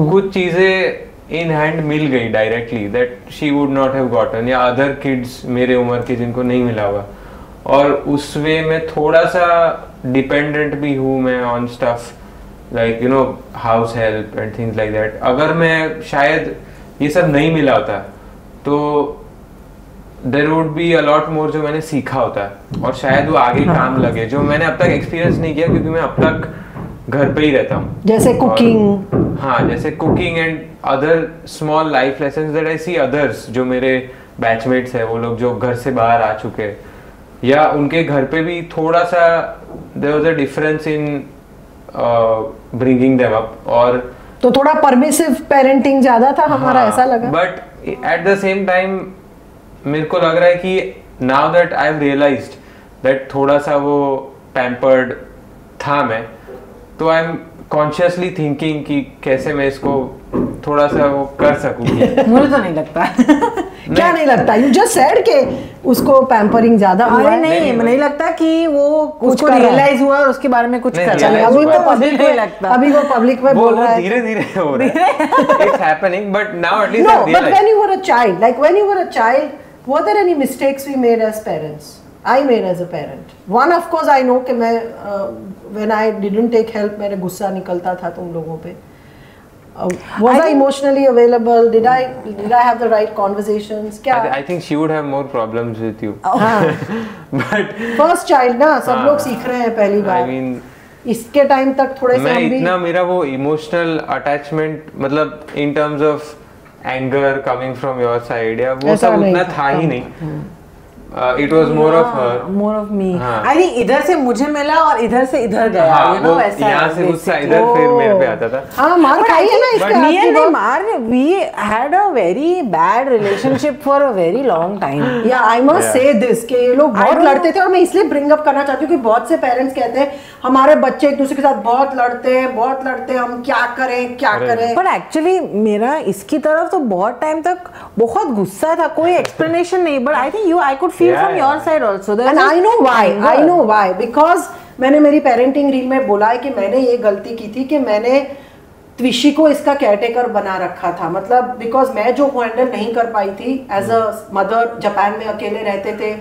कुछ चीजें इन हैंड मिल गई directly that she would not have gotten, या अदर किड्स मेरे उम्र के जिनको नहीं मिला होगा, और उस वे में थोड़ा सा डिपेंडेंट भी हूँ मैं on stuff like you know house help and things like that. अगर मैं शायद ये सब नहीं मिला होता तो there would be a lot more जो मैंने सीखा होता है, और शायद वो आगे काम लगे जो मैंने अब तक एक्सपीरियंस नहीं किया, क्योंकि मैं अब तक घर पे ही रहता हूँ। जैसे कुकिंग, हाँ जैसे cooking and other small life lessons that I see others, जो मेरे बैचमेट्स है वो लोग जो घर से बाहर आ चुके हैं, या उनके घर पे भी थोड़ा सा there was a difference in bringing them up, और तो थोड़ा परमिसिव पेरेंटिंग ज्यादा था हमारा, ऐसा लगा। But at the same time मेरे को लग रहा है कि now that I have realised that थोड़ा सा वो पैम्पर्ड था मैं, तो आई एम कॉन्शियसली थिंकिंग कि कैसे मैं इसको थोड़ा सा वो कर सकूं। मुझे तो नहीं लगता। क्या नहीं लगता? यू जस्ट सेड के उसको पैम्परिंग ज्यादा हुआ है। नहीं लगता कि वो उसको रियलाइज हुआ और उसके बारे में कुछ कर रहा है। अभी तो पब्लिक नहीं लगता, अभी वो पब्लिक में बोल रहा है, धीरे-धीरे हो रहा है। It's happening, but now at least I realize. No, but when you were a child, like when you were a child, were there any mistakes we made as parents? I made as a parent. One, of course, I know कि मैं when I didn't take help, मेरे गुस्सा निकलता था तुम लोगों पे. Was I emotionally available? Did I have the right conversations? क्या? I think she would have more problems with you. But first child ना, सब लोग सीख रहे हैं पहली बार. I mean, इसके टाइम तक थोड़े से हम भी इतना मेरा वो इमोशनल अटैचमेंट मतलब in terms of anger coming from your side या वो सब उतना था ही नहीं। It was more of her, more of me. I think इधर से मुझे मिला और इधर से इधर गया, you know, ऐसा यहाँ से गुस्सा इधर फिर मेरे पे आता था। हाँ मार खाई है ना इसके हाथ की बात। मार, we had a very bad relationship for a very long time. Yeah, I must say this कि ये लोग बहुत लड़ते थे और मैं इसलिए bring up करना चाहती हूँ कि बहुत से पेरेंट्स कहते हैं हमारे बच्चे एक दूसरे के साथ बहुत लड़ते हैं, हम क्या करें। But actually मेरा इसकी तरफ तो बहुत टाइम तक बहुत गुस्सा था, कोई explanation नहीं, but I think I could feel from your side also. And I know why because मैंने मेरी पेरेंटिंग रील में बोला है कि मैंने ये गलती की थी कि मैंने त्विशी को इसका केयरटेकर बना रखा था, मतलब बिकॉज मैं जो हैंडल नहीं कर पाई थी एज अ मदर, जापान में अकेले रहते थे,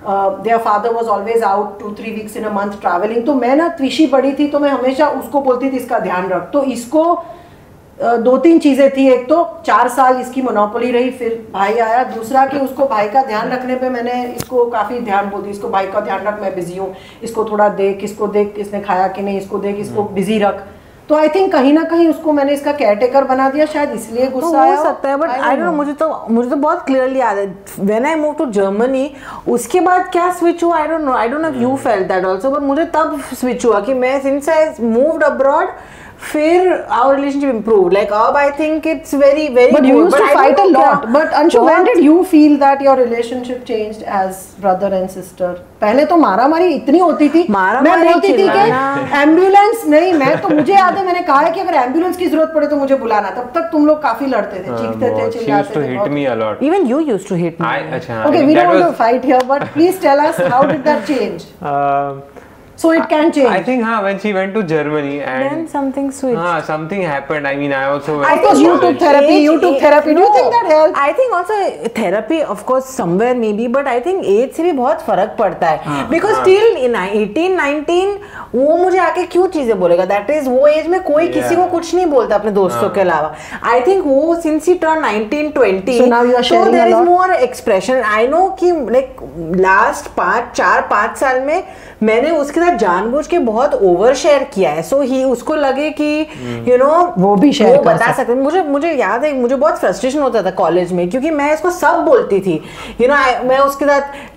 their father was always out 2-3 weeks in a month travelling, तो मैं ना त्विशी बड़ी थी तो मैं हमेशा उसको बोलती थी इसका ध्यान रख, तो इसको 2-3 चीजें थी, एक तो 4 साल इसकी मोनोपोली रही, फिर भाई आया, दूसरा कि उसको भाई का ध्यान रखने पे मैंने इसको काफी ध्यान बोलती, इसको भाई का ध्यान रख, मैं बिजी हूँ, इसको थोड़ा देख, इसको देख इसने खाया कि नहीं, इसको देख, इसको बिजी रख, तो आई थिंक कहीं ना कहीं उसको मैंने इसका केयरटेकर बना दिया, शायद इसलिए गुस्सा आया हो सकता है, बट आई डोंट नो, मुझे तो बहुत क्लियरली याद है when I move to Germany, उसके बाद क्या स्विच हुआ, I don't know if you felt that also, but मुझे तब स्विच हुआ कि मैं सिंस आई मूव्ड अब्रॉड फिर our relationship improved, like अब I think it's very but good. You used to fight a lot, but Anshu, when did you feel that your relationship changed as brother and sister? पहले तो मारामारी इतनी होती थी, मैं बोलती थी कि एम्बुलेंस नहीं, मैं तो मुझे याद है मैंने कहा है कि अगर एम्बुलेंस की जरूरत पड़े तो मुझे बुलाना, तब तक तुम लोग काफी लड़ते थे, चीखते थे, चिल्लाते थे, hit me a lot. Even you used to hit me. Okay, we don't want to fight here, but please tell us how did that change? So it can change. I think when she went to Germany and then something switched. Something happened. I mean, I also I thought you took therapy. Do you think that helped? I think also therapy, of course, somewhere maybe, but I think age से भी बहुत फर्क पड़ता है. Because still in 18-19 वो मुझे आके क्यों चीजें बोलेगा? That is वो एज में कोई किसी को कुछ नहीं बोलता अपने दोस्तों के अलावा. I think वो since he turned 19-20, so now you are sharing there a lot. is more expression. I know कि like last 4-5 साल में मैंने उसके साथ जानबूझ के बहुत ओवर शेयर किया है, सो ही उसको लगे कि यू नो वो भी शेयर कर बता सकते. मुझे याद है, मुझे बहुत फ्रस्ट्रेशन होता था कॉलेज में क्योंकि मैं इसको सब बोलती थी, यू नो, मैं उसके साथ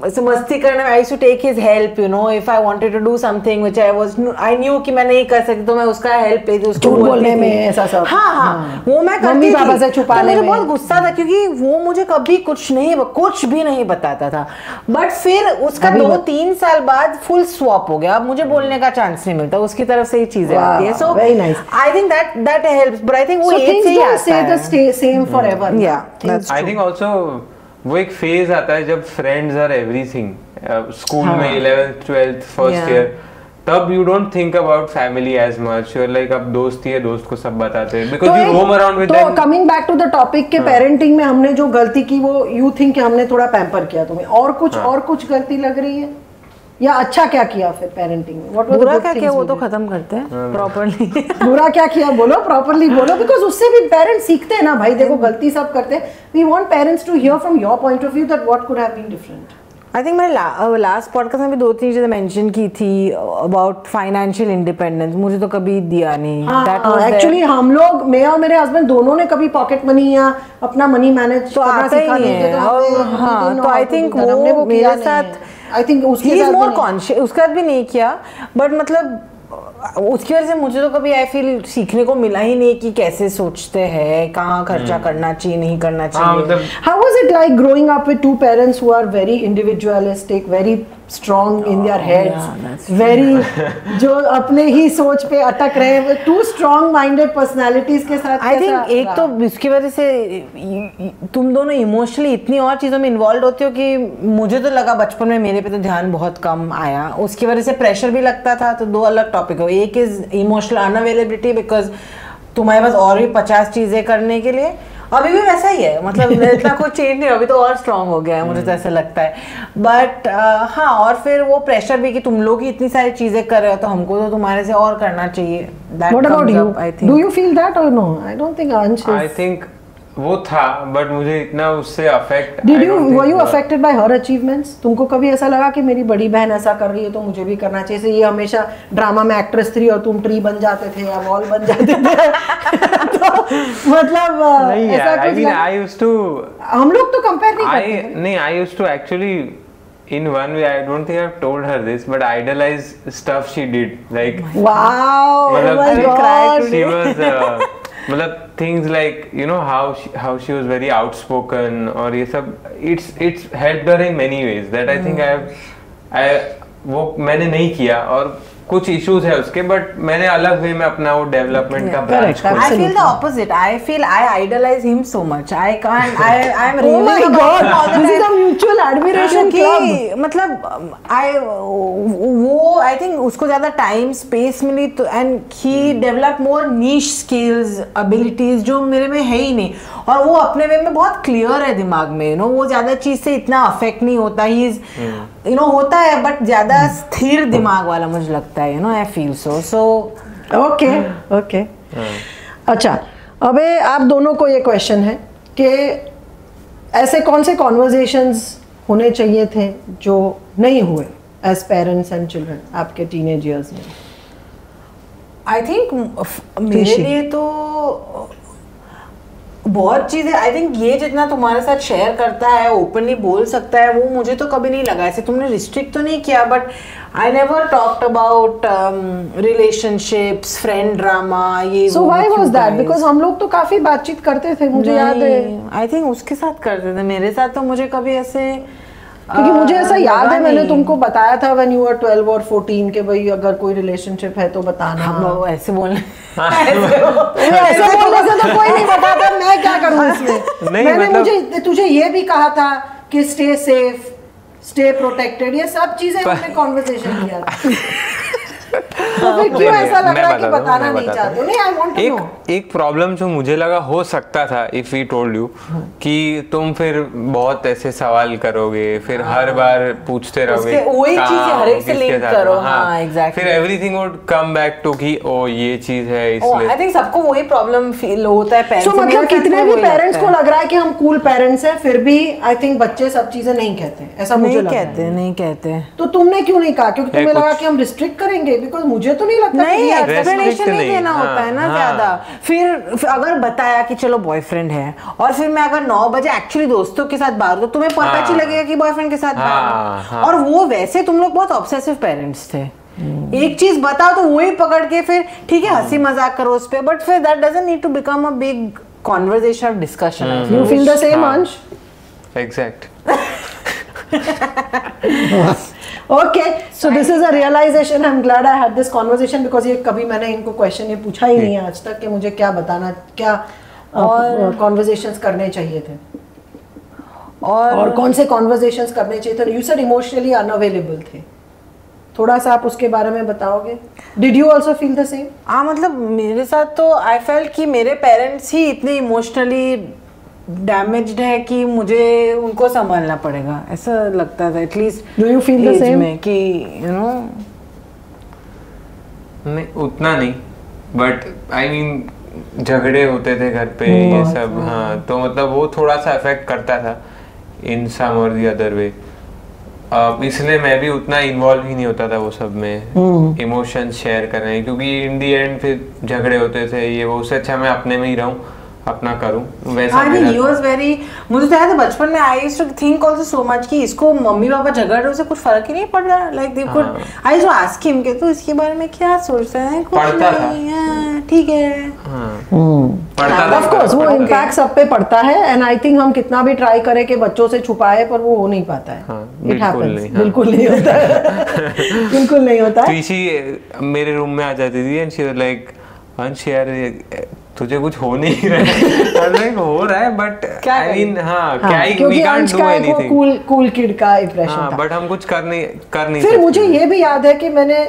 मस्ती करने में, I used to take his help, you know, if I wanted to do something which I knew कि मैं नहीं कर सकती, तो मैं उसका हेल्प लेती, उसको बोलने में ऐसा सब. हाँ वो मैं करती थी, से छुपाने में. मुझे बहुत गुस्सा था क्योंकि वो मुझे कभी कुछ भी नहीं बताता था, बट फिर उसका 2-3 साल बाद फुल स्वैप हो गया, अब मुझे बोलने का चांस नहीं मिलता, उसकी तरफ से ही चीजें आती है. So I think that helps, but I think वो एज से ही आता है. Same forever. या आई थिंक आल्सो वो एक फेज आता है जब फ्रेंड्स आर एवरीथिंग, स्कूल में 11th 12th फर्स्ट ईयर, तब you don't think about family as much, you are like अब दोस्त ही है, दोस्त को सब बताते हैं, because you roam around with them. तो coming back to the topic के पेरेंटिंग में हमने जो गलती की वो यू थिंक कि हमने थोड़ा पैम्पर किया तुम्हें, और कुछ गलती लग रही है या अच्छा क्या किया फिर पेरेंटिंग में? बुरा क्या किया वो तो खत्म करते हैं प्रॉपर्ली. बुरा क्या किया बोलो, प्रॉपर्ली बोलो, बिकॉज उससे भी पेरेंट्स सीखते हैं ना भाई. देखो गलती सब करते हैं, we want parents to hear from your point of view that what could have been different. I think मैंने लास्ट पॉडकास्ट में भी 2-3 चीजें मेंशन की थी अबाउट फाइनेंशियल इंडिपेंडेंस, मुझे तो कभी दिया नहीं. एक्चुअली हम लोग, मैं और मेरे हस्बैंड दोनों ने कभी पॉकेट मनी या अपना मनी मैनेज तो आता ही नहीं है. हाँ, तो आई थिंक वो मेरे साथ, आई थिंक उसके साथ मोर कॉन्शियस, उसका भी नहीं किया, बट मतलब उसकी वजह से मुझे तो कभी आई फील सीखने को मिला ही नहीं कि कैसे सोचते हैं, कहाँ खर्चा करना चाहिए, नहीं करना चाहिए। How was it like growing up with two parents who are very individualistic, very strong in their heads, very जो अपने ही सोच पे अटक रहे हैं, two strong minded personalities के साथ? I think एक तो इसकी वजह से तुम दोनों इमोशनली इतनी और चीज़ों में इन्वॉल्व होते हो कि मुझे तो लगा बचपन में मेरे पे तो ध्यान बहुत कम आया, उसकी वजह से प्रेशर भी लगता था। तो दो अलग टॉपिक हो, एक इज इमोशनल अनअवेलेबिलिटी बिकॉज तुम्हारे पास और भी 50 चीज़ें करने के लिए। अभी भी वैसा ही है, मतलब इतना कुछ चेंज नहीं, अभी तो और स्ट्रांग हो गया है, मुझे तो ऐसा लगता है। बट हाँ, और फिर वो प्रेशर भी कि तुम लोग ही इतनी सारी चीजें कर रहे हो तो हमको तो तुम्हारे से और करना चाहिए। What about you? Do you feel that or no? I don't think Ansh is. I think वो था, बट मुझे इतना उससे affect. Were you affected by her achievements? तुमको कभी ऐसा लगा कि मेरी बड़ी बहन ऐसा कर रही है तो मुझे भी करना चाहिए? जैसे ये हमेशा ड्रामा में एक्ट्रेस थी और तुम ट्री बन जाते थे या वॉल बन जाते थे तो मतलब नहीं यार, I mean I used to, हम लोग तो कंपेयर नहीं करते। नहीं, I used to actually in one way, I don't think I've told her this, but I idolize stuff she did, like wow, oh my God, she was मतलब things like you know how she was very outspoken और ये सब it's helped her in many ways that I think वो मैंने नहीं किया, और कुछ इश्यूज है उसके, बट मैंने अलग वे में अपना वो डेवलपमेंट का ब्रांच खोला। I feel the opposite. I feel I idolize him so much. I can't. I'm really. Oh my God! This is a mutual admiration club. मतलब वो I think उसको ज़्यादा टाइम स्पेस मिली तो and he developed more niche skills abilities जो मेरे में है ही नहीं, और वो अपने वे में बहुत क्लियर है दिमाग में, वो ज़्यादा चीज़ से इतना अफेक्ट नहीं होता। ही इज होता है बट ज़्यादा स्थिर दिमाग वाला मुझे लगता है, आई फील सो ओके। अच्छा, अबे आप दोनों को ये क्वेश्चन है कि ऐसे कौन से कॉन्वर्जेशंस होने चाहिए थे जो नहीं हुए एज पेरेंट्स एंड चिल्ड्रन आपके टीनेज ईयर्स में? आई थिंक मेरे लिए तो बहुत चीजें, आई थिंक ये जितना तुम्हारे साथ शेयर करता है, ओपनली बोल सकता है, वो मुझे तो कभी नहीं लगा। ऐसे तुमने रिस्ट्रिक्ट तो नहीं किया, but I never talked about relationships, friend drama, ये। So why was that? Because हम लोग तो काफी बातचीत करते थे, मुझे याद है। आई थिंक उसके साथ करते थे, मेरे साथ तो मुझे कभी ऐसे, क्योंकि मुझे ऐसा याद है मैंने तुमको बताया था when you were 12 और 14 के भाई अगर कोई रिलेशनशिप है तो बताना। हम ऐसे बोलने ऐसे बोलने से तो कोई नहीं बताता, मैं क्या करूं इसमें। मैंने मुझे तुझे ये भी कहा था कि स्टे सेफ, स्टे प्रोटेक्टेड, ये सब चीजें हमने कॉन्वर्सेशन किया था। तो फिर क्यों ऐसा लग रहा है कि बताना नहीं चाहते? नहीं, आई वांट टू नो। एक प्रॉब्लम जो मुझे लगा हो सकता था इफ वी टोल्ड यू कि तुम फिर बहुत ऐसे सवाल करोगे, फिर हर बार पूछते रहोगे, वही चीजें हर एक से लिंक करो। हाँ, एग्जैक्टली। फिर everything would come back to कि ओ ये चीज है, इसलिए आई थिंक सबको वही प्रॉब्लम फील होता है पेरेंट्स। सो मतलब कितने भी पेरेंट्स को लग रहा है कि हम कूल पेरेंट्स हैं, फिर भी आई थिंक बच्चे सब चीजें नहीं कहते, ऐसा मुझे लगता है। नहीं कहते। तो तुमने क्यों नहीं कहा? क्योंकि तुम्हें लगा कि हम रिस्ट्रिक्ट करेंगे? बिकॉज़ मुझे तो नहीं लगता। नहीं, एक्सप्लेनेशन नहीं देना होता है ना ज्यादा। फिर अगर बताया कि चलो बॉयफ्रेंड है, और फिर मैं अगर 9 बजे एक्चुअली दोस्तों के साथ बाहर, तो तुम्हें पता चल लगेगा कि बॉयफ्रेंड के साथ बाहर। और वो वैसे तुम लोग बहुत ऑब्सेसिव पेरेंट्स थे, एक चीज बताओ तो वही पकड़ के फिर ठीक है हंसी मजाक करो उस पे, बट फिर that doesn't need to become a big conversation of discussion. You feel the same, Ansh? Exact. Okay, so this is a realization. I'm glad I had this conversation because ये कभी मैंने इनको क्वेश्चन ये पूछा ही नहीं है आज तक कि मुझे क्या बताना, क्या कॉन्वर्सेशंस करने चाहिए थे और कौन से कॉन्वर्सेशंस करने चाहिए थे। You said emotionally unavailable थे, थोड़ा सा आप उसके बारे में बताओगे? Did you also feel the same? हाँ, मतलब मेरे साथ तो आई फेल्ट कि मेरे पेरेंट्स ही इतने इमोशनली डैमेज्ड है कि मुझे उनको संभालना पड़ेगा, ऐसा लगता था at least. Do you feel the same कि यू नो? नहीं उतना नहीं, बट आई मीन झगड़े होते थे घर पे ये सब। हाँ, तो मतलब वो थोड़ा सा अफेक्ट करता था इन सम और द अदर वे, इसलिए मैं भी उतना इन्वॉल्व ही नहीं होता था वो सब में, इमोशंस शेयर करने, क्योंकि इन दी एंड फिर झगड़े होते थे ये वो, उससे अच्छा मैं अपने में ही रहूं अपना करूं वैसा। he was very, मुझे तो याद है बचपन में I used to think also so much कि इसको मम्मी पापा झगड़ रहे उसे कुछ फर्क ही नहीं पड़ रहा, like they could, I used to ask him कि तो इसके बारे में क्या सोचता है, कुछ नहीं, ठीक है, पढ़ता था। Of course, वो इम्पैक्ट सब पे पड़ता है एंड आई थिंक हम कितना भी ट्राई करें कि बच्चों से छुपाए पर वो हो नहीं पाता है। It happens, बिल्कुल नहीं होता है, बिल्कुल नहीं होता है। ट्विशी मेरे रूम में आ जाती थी एंड शी वाज लाइक अंश यार तुझे कुछ हो नहीं रहा है, हो रहा है बट आई मीन क्या ही we can't do anything. Cool kid का इंप्रेशन था बट हम कुछ कर नहीं फिर सकते। मुझे ये भी याद है कि मैंने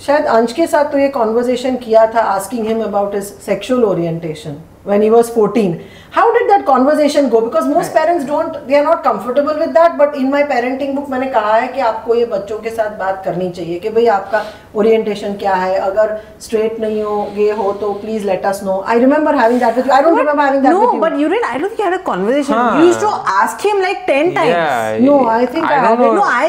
शायद अंश के साथ तो ये कॉन्वर्सेशन किया था, asking him about his sexual orientation when he was 14. How did that conversation go? Because most parents they are not comfortable with that, but in my parenting book मैंने कहा है कि आपको ये बच्चों के साथ बात करनी चाहिए कि भाई आपका ओरिएंटेशन क्या है, अगर स्ट्रेट नहीं हो, गे हो तो please let us know. I remember having that with you. I don't remember having that with you. No, but you didn't. I don't think you had a conversation. You used to ask him like 10 times. Yeah, no, I think I don't know. No, I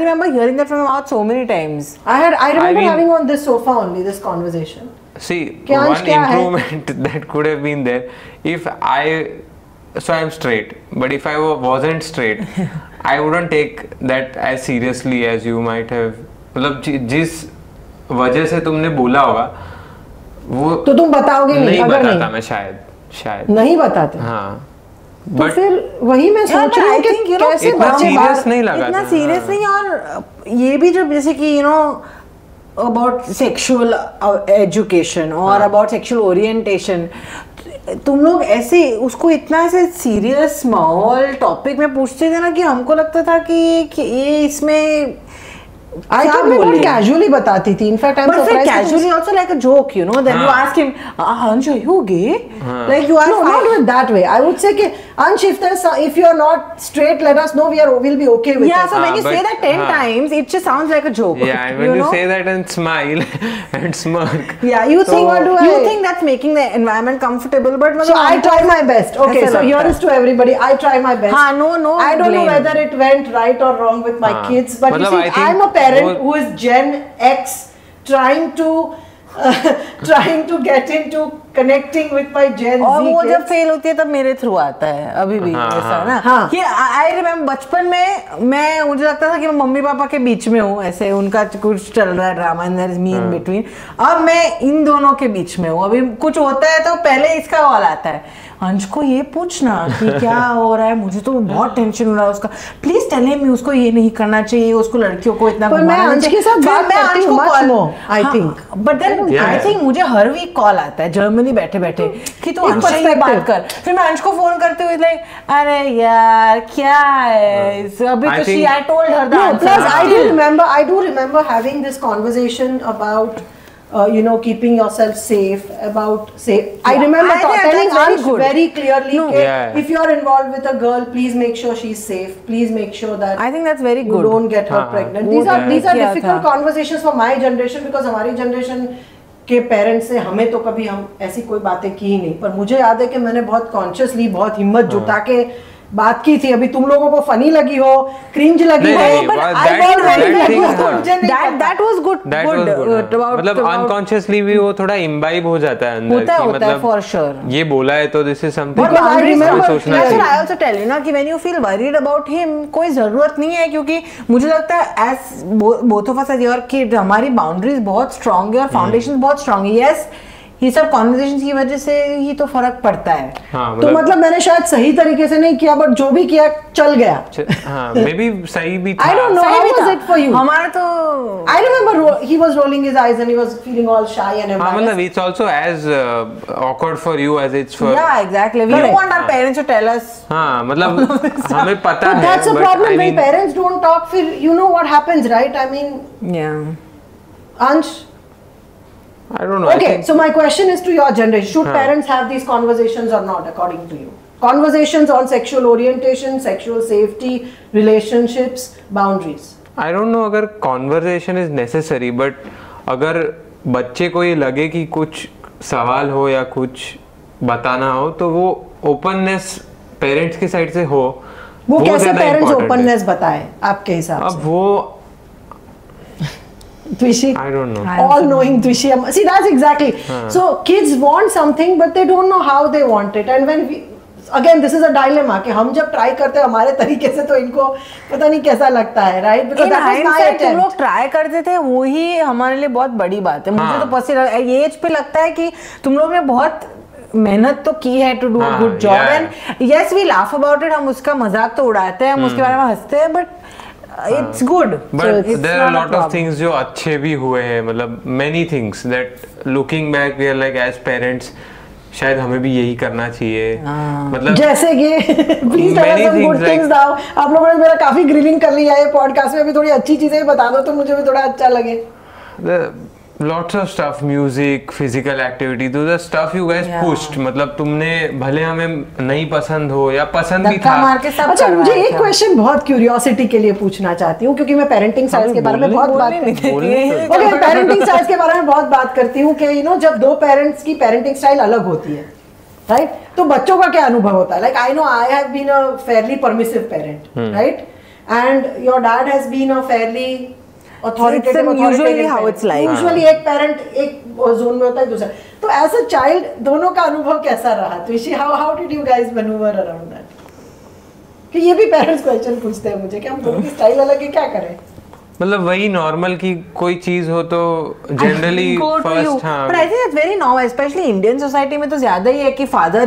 remember hearing that from your mouth so many times. I remember having on this sofa only this conversation. See, one improvement that could have been there if so I'm straight, but if I wasn't straight, I wouldn't take that as seriously as you might have. मतलब जिस वजह से तुमने बोला होगा वो तो तुम बताओगे नहीं, अगर बताता नहीं। मैं शायद नहीं बताते। हाँ तो फिर वही मैं सोच रही हूँ कि कैसे इतना सीरियस नहीं लगा, इतना सीरियस नहीं। और ये भी जब जैसे कि about sexual education और about sexual orientation, तुम लोग ऐसे उसको इतना ऐसे सीरियस माहौल टॉपिक में पूछते थे ना कि हमको लगता था कि ये इसमें I thought मैं बहुत casually बताती थी. In fact, I'm surprised. But casually also like a joke, Then you ask him, Ansh, are you gay? Like you are. No, not with that way. I would say कि Ansh, if you are not straight, let us know. We'll be okay with it. Yeah, so when you say that 10 times, it just sounds like a joke. Yeah, and when you say that and smile and smirk. Yeah, you think that's making the environment comfortable, but so I try my best. Okay, so here is to everybody. I try my best. No. I don't know whether it went right or wrong with my kids, but you see, I'm a parent who is Gen X trying to get into connecting with my Gen Z और वो kids. जब fail होती है तब मेरे through आता है अभी भी ऐसा ना। कि आई रिमेम्बर बचपन में मुझे लगता था कि मैं मम्मी पापा के बीच में हूँ, ऐसे उनका कुछ चल रहा है drama and there is me in between. अब मैं इन दोनों के बीच में हूँ, अभी कुछ होता है तो पहले इसका कॉल आता है, अंश को ये पूछना कि क्या हो रहा है, मुझे तो बहुत टेंशन हो रहा है उसका, प्लीज टेल हिम उसको ये नहीं करना चाहिए, उसको लड़कियों को इतना मैं अंश के साथ बात करती हूँ much more, I think. But then I think मुझे हर वीक कॉल आता है जर्मनी बैठे बैठे कि तू अंश से ही बात कर। फिर मैं अंश को फोन करते हुए लाइक अरे यार क्या है अभी तो she I told her that. Plus I do remember having this conversation about keeping yourself safe, I remember telling Ansh very clearly if you are involved with a girl, please make sure she's safe, please make sure that I think that's very you don't get her pregnant. These are difficult conversations for my generation, because हमारी generation के parents से हमें तो कभी हम ऐसी कोई बातें की ही नहीं, पर मुझे याद है कि मैंने बहुत कॉन्शियसली बहुत हिम्मत जुटा के बात की थी। अभी तुम लोगों को फनी लगी हो, क्रिंज लगी हो, but that was good. मतलब अनकॉन्शियसली भी वो थोड़ा इम्बाइब हो जाता है अंदर की, मतलब for sure ये बोला है तो दिस इज समथिंग सोचना चाहिए। I also tell you ना कि when you feel worried about him, कोई जरूरत नहीं है, क्योंकि मुझे लगता है as both of us as your kid हमारी बाउंड्रीज बहुत स्ट्रांग है और फाउंडेशन बहुत स्ट्रांग है। यस ये सब कॉन्वर्सेशंस की वजह से ही तो फर्क पड़ता है। तो मतलब मैंने शायद सही तरीके से नहीं किया, बट जो भी किया चल गया। मे बी सही भी था। I don't know how was it for you? हमारा तो I remember he was rolling his eyes and he was feeling all shy and embarrassed. मतलब it's also as awkward for you as it's for Yeah, exactly. We don't want our parents to tell us. हाँ मतलब हमें पता है, that's a problem when parents don't talk. फिर you know what happens, right? I mean, yeah. Ansh, I don't know. Okay, so my question is to your generation. Should parents have these conversations or not, according to you? Conversations on sexual orientation, sexual safety, relationships, boundaries. I don't know अगर conversation is necessary, but अगर बच्चे को ये लगे कि कुछ सवाल हो या कुछ बताना हो, तो वो openness parents की साइड से हो। वो कैसे parents openness बताए आपके हिसाब से? अब वो Twishi? I don't know. All knowing Twishi. See, that's exactly. So kids want something, but they don't know how they want it. And when we, again, this is a dilemma कि हम जब try करते हैं हमारे तरीके से तो इनको पता नहीं कैसा लगता है, right? Because that was my attempt. तुम लोग try करते थे, वही हमारे लिए बहुत बड़ी बात है. मुझे तो पसंद ये एज पे लगता है कि तुम लोग ने बहुत मेहनत तो की है to do a good job. And yes, we laugh about it. हम उसका मजाक तो उड़ाते हैं, हम उसके बारे में हंसते हैं, but it's good. But there are a lot of things जो अच्छे भी हुए हैं, मतलब many things that looking back we are like as parents शायद हमें भी यही करना चाहिए. मतलब जैसे कि please tell us some good things now. आप लोगों ने मेरा काफी ग्रिलिंग कर लिया है पॉडकास्ट में, अभी थोड़ी अच्छी चीजें भी बता दो तो मुझे भी थोड़ा अच्छा लगे. lots of stuff, music, physical activity, those are stuff you guys pushed. मतलब तुमने भले हमें नहीं पसंद हो या पसंद भी था. अच्छा, मुझे एक क्वेश्चन बहुत क्यूरियोसिटी के लिए पूछना चाहती हूँ, क्योंकि मैं पेरेंटिंग स्टाइल्स के बारे में बहुत बात पेरेंटिंग स्टाइल्स के बारे में बहुत बात करती हूँ कि जब दो पेरेंट्स की पेरेंटिंग स्टाइल अलग होती है, राइट, तो बच्चों का क्या अनुभव होता है? Like I know I have been a fairly permissive parent, right, and your dad has been a fairly authoritative usually how it's like. Usually एक parent एक zone में होता है, दूसरा. तो as a child दोनों का अनुभव कैसा रहा? Twishi, how did you guys maneuver around that? कि ये भी parents question पूछते हैं मुझे कि हम दोनों की स्टाइल अलग है, क्या करें? मतलब वही नॉर्मल की कोई चीज हो तो जनरली फर्स्ट. हाँ, but I think it's very normal, especially Indian society में तो ज्यादा ही है कि father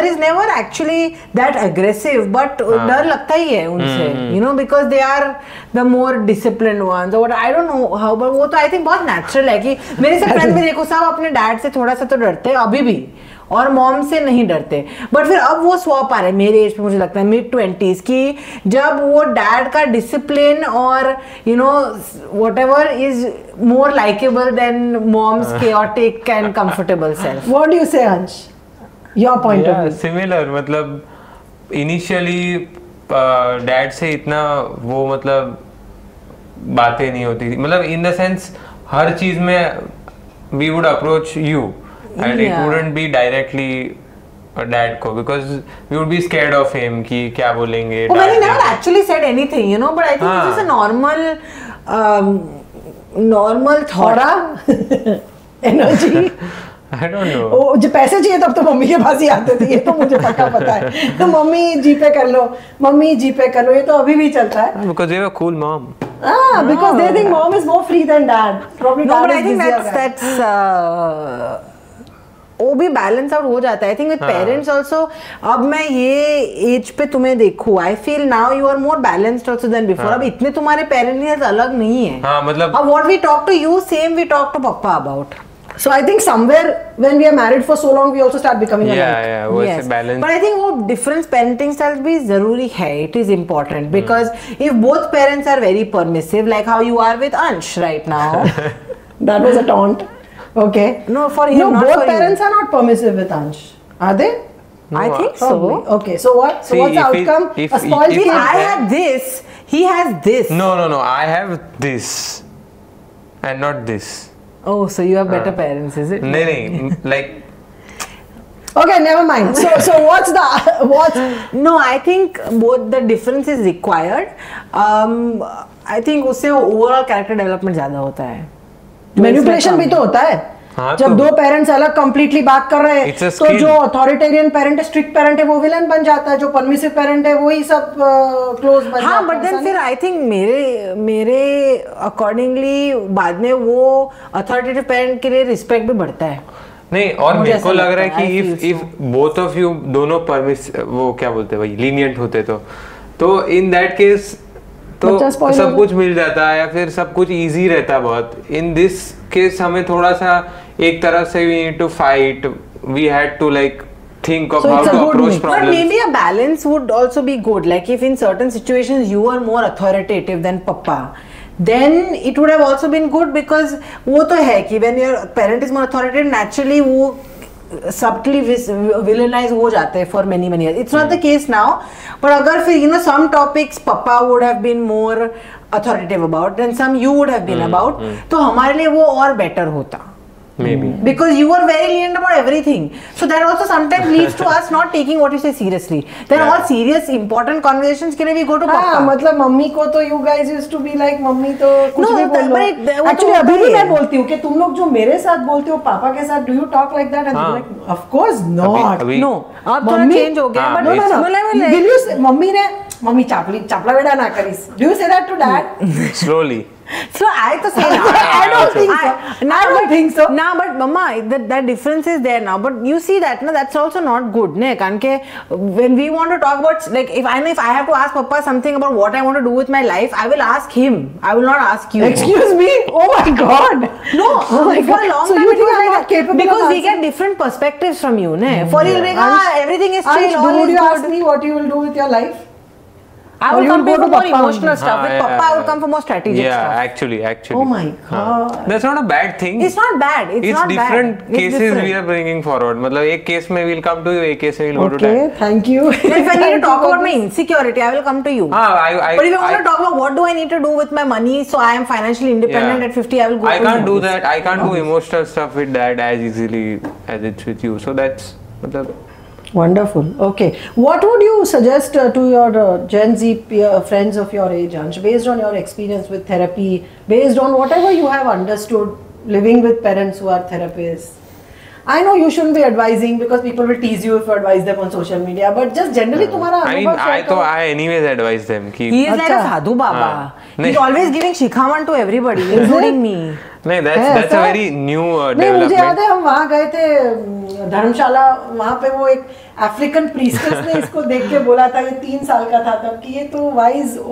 is never actually that aggressive, but डर लगता ही है उनसे, because they are the more disciplined ones or what, I don't know how, but वो तो I think बहुत natural है कि मेरे से फ्रेंड में देखो सब अपने डैड से थोड़ा सा तो डरते हैं अभी भी, और मॉम से नहीं डरते. बट फिर अब वो स्वैप आ रहा है मेरे एज पे, मुझे लगता है mid-20s की, जब वो डैड का डिसिप्लिन और whatever is more likable than mom's chaotic and comfortable self. What do you say, Ansh? Your point of view. Similar, मतलब इनिशियली डैड से इतना वो मतलब बातें नहीं होती थी, मतलब इन द सेंस हर चीज में we would approach you and it wouldn't be directly dad को, because we would be scared of him कि क्या बोलेंगे. Well, he never actually said anything, but I think this is a normal thought. Energy. I don't know. ओ जो पैसे चाहिए तब तो mummy के पास ही आते थे, ये तो मुझे पक्का पता है. तो मम्मी जीपे कर लो, ये तो अभी भी चलता है. Because you have a cool mom. Because they think mom is more free than dad. Probably no, but I think that's वो भी बैलेंस आउट हो जाता है. I think with parents also. अब मैं ये एज पे तुम्हें देखूं, I feel now you are more balanced also than before. अब इतने तुम्हारे पेरेंट्स अलग नहीं है. मतलब अब what we talk to you same we talk to पप्पा about. So I think somewhere when we are married for so long, we also start becoming alike. Yes. Balance. But I think वो different parenting styles भी जरूरी है. It is important because if both parents are very permissive, like how you are with Ansh right now. That was a taunt. Okay. No, for him. No, not both for parents are not permissive with Ansh. Are they? No, I think so. Okay. So what? So what's the outcome? A spoiled kid. I have this. He has this. No. I have this, and not this. Oh, so you have better parents, is it? No, like. Okay, never mind. So what's No, I think both the difference is required. I think उससे overall character development ज़्यादा होता है. Manipulation भी तो होता है. जब दो पेरेंट्स अलग कंप्लीटली बात कर रहे हैं तो जो अथॉरिटेरियन पेरेंट है, स्ट्रिक्ट पेरेंट है, वो विलन बन जाता है. जो परमिसिव पेरेंट है वही सब क्लोज बन जाता है. हाँ, बट देन फिर आई थिंक मेरे अकॉर्डिंगली बाद में वो अथॉरिटेटिव पेरेंट के लिए रिस्पेक्ट भी बढ़ता है. नहीं, और मेरे को लग रहा है कि इफ बोथ ऑफ यू दोनों वो क्या बोलते हैं भाई, लीनियंट होते तो इन दैट केस तो सब कुछ मिल जाता है या फिर सब कुछ इजी रहता बहुत. इन दिस केस हमें थोड़ा सा एक तरफ से we need to fight, we had to like think of how to approach problems. But maybe a balance would also be good. Like if in certain situations you are more authoritative than papa, then it would have also been good, because वो तो है कि when your parent is more authoritative, naturally वो subtly villainize हो जाते हैं for many years. It's not the case now. But अगर फिर some topics papa would have been more authoritative about and some you would have been about, तो हमारे लिए वो और better होता. maybe because you are very lenient about everything, so that also sometimes leads to us not taking what you say seriously. Then all serious important conversations के लिए we go to हाँ, papa. मतलब mummy को तो you guys used to be like mummy तो कुछ No, भी बोल लो. but Actually अभी भी मैं बोलती हूँ कि तुम लोग जो मेरे साथ बोलते हो पापा के साथ, do you talk like that? And हाँ. like of course not. अभी No, अब थोड़ा मम्मी- change हो गया. हाँ, But No, no, no. Will you say, मम्मी चापला बेटा ना करिस. Do you say that to dad? slowly. So I to say I don't think so. I don't think so. Nah, but mama, that difference is there now. But you see that, no, that's also not good, ne? Because when we want to talk about, like, if I have to ask Papa something about what I want to do with my life, I will ask him. I will not ask you. Excuse me? Oh my God. No, Oh my for God. a long So time you it was think I'm like not that. capable Because of we get answering? different perspectives from you, ne? For you, like, everything is Ansh, chill, all would is you ask good. me what you will do with your life? I Or will you come will for go to more Papa emotional only? stuff. With Papa, I would come for more strategic Yeah, stuff. actually. Oh my God. That's not a bad thing. It's not bad. It's not different bad. It's cases different. we are bringing forward. मतलब एक case में we'll come to you, एक case में we'll go to Okay, dad. thank you. If I need to talk about my insecurity, I will come to you. हाँ, But if I want to talk about what do I need to do with my money so I am financially independent at 50, I will go I to can't you. do that. I can't do emotional stuff with dad as easily as it's with you. So that's मतलब Wonderful. Okay. What would you suggest to your Gen Z friends of your age, Ansh, based on your experience with therapy, based on whatever you have understood living with parents who are therapists? I know you shouldn't be advising because people will tease you if you advise them on social media, but just generally तुम्हारा I mean, अनुभव share करो. I anyways advise them कि He is like a अच्छा. sadhu baba. हाँ. He's always giving shikhaman to everybody, including me. नहीं, है that's ऐसा? a very new नहीं, मुझे याद development. है हम वहाँ गए थे धर्मशाला, वहाँ पे वो एक अफ्रीकन प्रीस्टेस ने इसको देख के बोला था, ये 3 साल का था तब, कि ये तो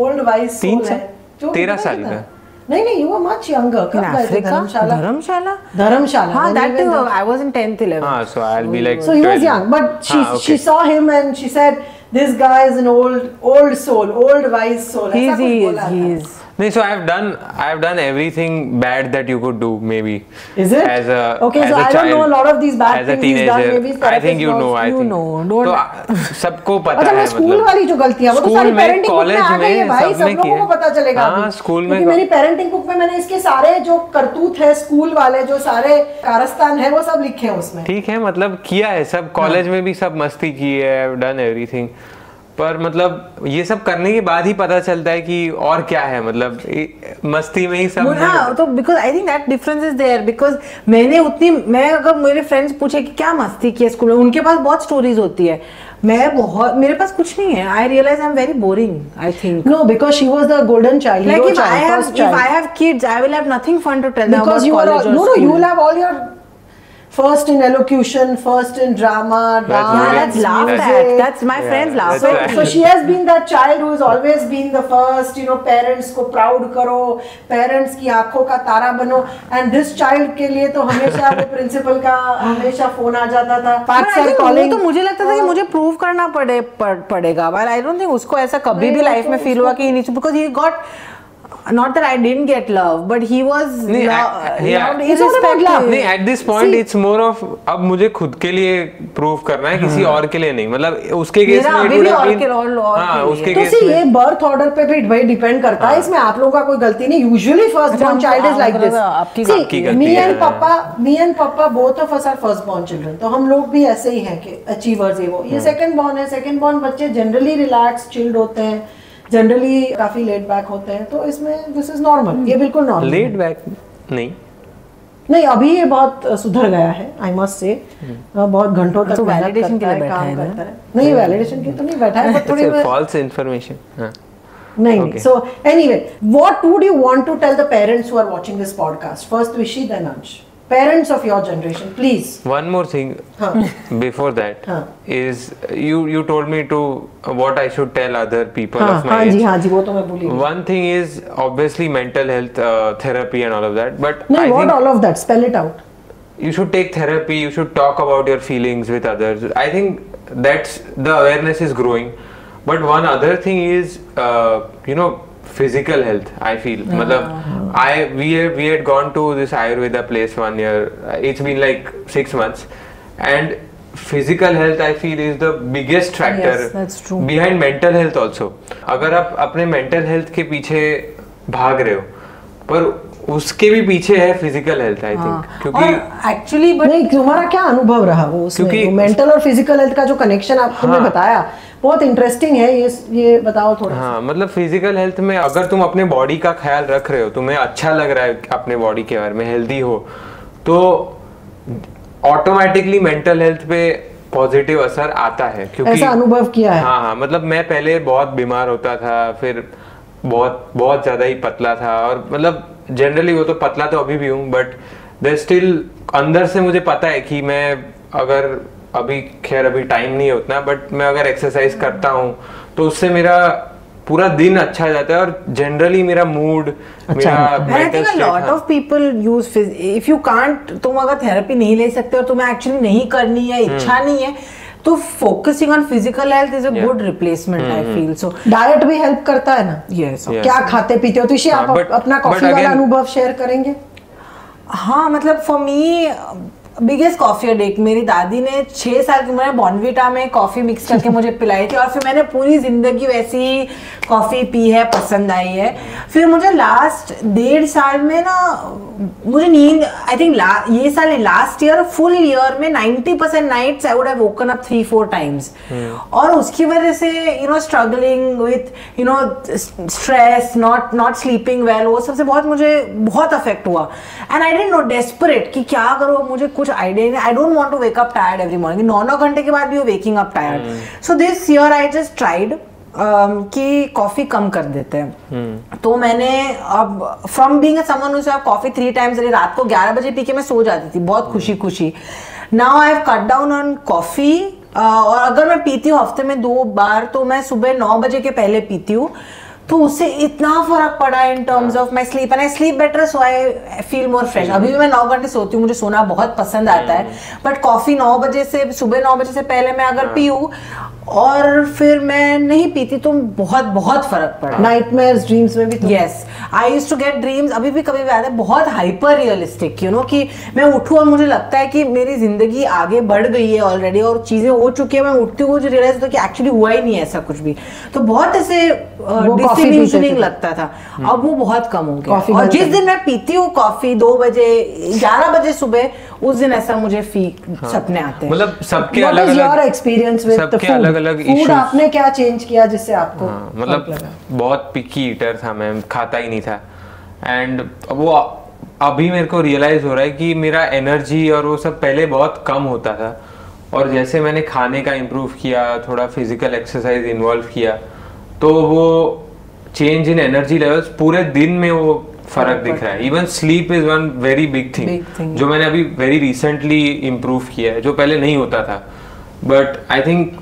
ओल्ड वाइज 3 सोल है. साल? जो 13 बताया साल था. का? नहीं, you were much younger. In कब गए थे Africa? Dharamshala? Dharamshala? When that we too, went there. I was in 10th, 11th. हाँ, so I'll be like. So he was 12. young, but हाँ, she saw him and she said, "This guy is an old soul, old wise soul." ऐसा कुछ बोला था. He is. नहीं, so I've done everything bad that you could do, maybe. Is it? As a Okay, as so a I don't child, know a lot of these bad as a things he's done. teenager. Maybe his I think you therapist know. knows. I You think. know, don't- तो सबको पता अच्छा, है मैं school मतलब. वाली जो गलतियां, वो तो स्कूल सारी में, पेरेंटिंग बुक में कॉलेज आ गई है में भाई, सब सबने लोगों को किया. पता चलेगा. हाँ, अभी. स्कूल में क्योंकि मेरी पेरेंटिंग बुक में मैंने इसके सारे जो करतूत है स्कूल वाले, जो सारे कारस्तान है, वो सब लिखे हैं उसमें. ठीक है, मतलब किया है सब. कॉलेज में भी सब मस्ती की है. Done everything. पर मतलब ये सब करने के बाद ही पता चलता है कि और क्या है, मतलब मस्ती में ही सब. हाँ, तो because I think that difference is there because मैं अगर मेरे फ्रेंड्स पूछे कि क्या मस्ती की है स्कूल में, उनके पास बहुत स्टोरीज होती है. मेरे पास कुछ नहीं है. I realize I'm very boring. I think. No, because she was the golden child. Like hero if child, first child. I have kids, I will have nothing fun to tell them Because about you are college all, or no, school. you will have all your first in elocution, first in drama, Yeah, dance, that's laughed music. at. That's my friends laugh that's at. right. So she has been that child who has always been the first, parents को proud करो, parents की आंखों का तारा बनो, and this child के लिए तो हमेशा वो principal का हमेशा फोन आ जाता था. But I Sir think calling. वो तो मुझे लगता था कि मुझे प्रूव करना पड़ेगा. But I don't think उसको ऐसा कभी नहीं, भी वो लाइफ तो में फील हुआ कि because he got. Not that I didn't get love, but he was नहीं, loved It's not about love. नहीं, at this point See, it's more of अब मुझे खुद के लिए प्रूव करना है, किसी और के लिए नहीं. मतलब उसके केस मेरा में अभी भी और के लिए. उसके तो केस see, में ये बर्थ ऑर्डर पे भी भाई डिपेंड करता है. इसमें आप लोगों का कोई गलती नहीं. Usually first born child is like this. आपकी गलती मी है. एंड पापा both of us are first born children. तो हम लोग भी ऐसे ही हैं कि अचीवर्स है वो. ये सेकंड बॉर्न है. सेकंड बॉर्न बच्चे जनरली रिलैक्स चिल्ड होते हैं, जनरली काफी लेट बैक होते हैं. तो इसमें दिस इज नॉर्मल. ये बिल्कुल नॉर्मल. लेट बैक नहीं, अभी ये बहुत सुधर गया है, आई मस्ट से. बहुत घंटों तक तो मेहनत validation के करता लिए बैठा काम है ना? करता है. नहीं, वैलिडेशन के तो नहीं बैठा है, but थोड़ी फॉल्स इन्फॉर्मेशन. नहीं. Okay. So anyway, what would you want to tell the parents who are watching this podcast? First Vishi, then Ansh. Parents of your generation, please. One more thing before that is you told me to what I should tell other people of my age. हाँ जी, वो तो मैं भूली. One thing is obviously mental health therapy and all of that, but No, I what think all of that? Spell it out. you should take therapy. You should talk about your feelings with others. I think that's the awareness is growing. But one other thing is physical health. I feel मतलब we had gone to this Ayurveda place 1 year. It's been like 6 months, and physical health I feel is the biggest factor. Yes, that's true. Behind mental health also. अगर आप अपने mental health के पीछे भाग रहे हो, पर उसके भी पीछे है फिजिकल हेल्थ आई थिंक, क्योंकि एक्चुअली नहीं, तुम्हारा क्या अनुभव रहा वो उसमें, क्योंकि मेंटल और फिजिकल हेल्थ का जो कनेक्शन आपने बताया बहुत इंटरेस्टिंग है, ये बताओ थोड़ा। हाँ, मतलब फिजिकल हेल्थ में अगर तुम अपने बॉडी का ख्याल रख रहे हो, तुम्हें अच्छा लग रहा है अपने बॉडी के बारे में, हेल्दी हो, तो ऑटोमेटिकली मेंटल हेल्थ पे पॉजिटिव असर आता है। क्योंकि ऐसा अनुभव किया है? हाँ, मतलब मैं पहले बहुत बीमार होता था, फिर बहुत ज्यादा ही पतला था, और मतलब जनरली वो तो पतला तो अभी भी हूँ, बट देयर स्टिल अंदर से मुझे पता है कि मैं अगर अभी टाइम नहीं है उतना, बट मैं अगर एक्सरसाइज करता हूँ तो उससे मेरा पूरा दिन अच्छा जाता है, और जनरली मेरा मूड, मेरा mental state. Lot of people use if you can't, तुम अगर थेरेपी नहीं ले सकते और तुम्हें एक्चुअली नहीं करनी है, इच्छा नहीं है, तो focusing on physical health is a good replacement I feel. So diet भी हेल्प करता है ना? यस। क्या खाते पीते हो? तो आप अपना कॉफी वाला अनुभव शेयर करेंगे? हाँ, मतलब for me biggest coffee addict, मेरी दादी ने 6 साल की उम्र में बॉर्नविटा में कॉफी मिक्स करके मुझे पिलाई थी, और फिर मैंने पूरी जिंदगी वैसी ही कॉफी पी है, पसंद आई है। फिर मुझे लास्ट 1.5 साल में ना मुझे नींद, आई थिंक ये साल लास्ट ईयर फुल ईयर में 90% nights I would have woken up 3-4 times, और उसकी वजह से struggling with stress, not sleeping well, वो सबसे मुझे बहुत अफेक्ट हुआ। And I didn't know, desperate कि क्या करो, मुझे कुछ आइडिया नहीं। I don't want to wake up tired every morning, 9 घंटे के बाद भी वो waking up tired. So this year I just tried कि कॉफी कम कर देते हैं। तो मैंने अब from being someone who have coffee 3 times a day, रात को 11 बजे पी के मैं सो जाती थी बहुत खुशी। Now I have cut down on coffee, और अगर मैं पीती हूँ हफ्ते में 2 बार, तो मैं सुबह 9 बजे के पहले पीती हूँ। तो उससे इतना फर्क पड़ा in terms of my sleep, and I sleep better, so I feel more fresh. अभी भी मैं 9 घंटे सोती हूँ, मुझे सोना बहुत पसंद आता है, बट कॉफी 9 बजे से, सुबह 9 बजे से पहले मैं अगर पीऊँ और फिर मैं नहीं पीती, तो बहुत फर्क पड़ा। नाइटमेयर्स, ड्रीम्स में भी? Yes, I used to get dreams, अभी भी कभी भी आते हैं, बहुत हाइपर रियलिस्टिक, कि मैं उठूं और मुझे लगता है कि मेरी जिंदगी आगे बढ़ गई है ऑलरेडी और चीजें हो चुकी है। मैं उठती हूँ, मुझे रियलाइज होता है कि एक्चुअली हुआ ही नहीं है ऐसा कुछ भी। तो बहुत ऐसे डिसइल्यूजनिंग लगता था, अब वो बहुत कम हो गया। और जिस दिन मैं पीती हूँ कॉफी 2 बजे 11 बजे सुबह, उस दिन ऐसा मुझे सपने आते हैं। मतलब सबके अलग-अलग एक्सपीरियंस विद द अलग-अलग फूड। आपने क्या चेंज किया जिससे आपको? मतलब बहुत पिकी ईटर था मैं, खाता ही नहीं था, एंड वो अभी मेरे को रियलाइज हो रहा है कि मेरा एनर्जी और वो सब पहले बहुत कम होता था, और जैसे मैंने खाने का इम्प्रूव किया, थोड़ा फिजिकल एक्सरसाइज इन्वॉल्व किया, तो वो चेंज इन एनर्जी लेवल्स पूरे दिन में वो फर्क दिख रहा है। Even sleep is one very big thing जो मैंने अभी वेरी रिसेंटली इम्प्रूव किया है, जो पहले नहीं होता था। But I think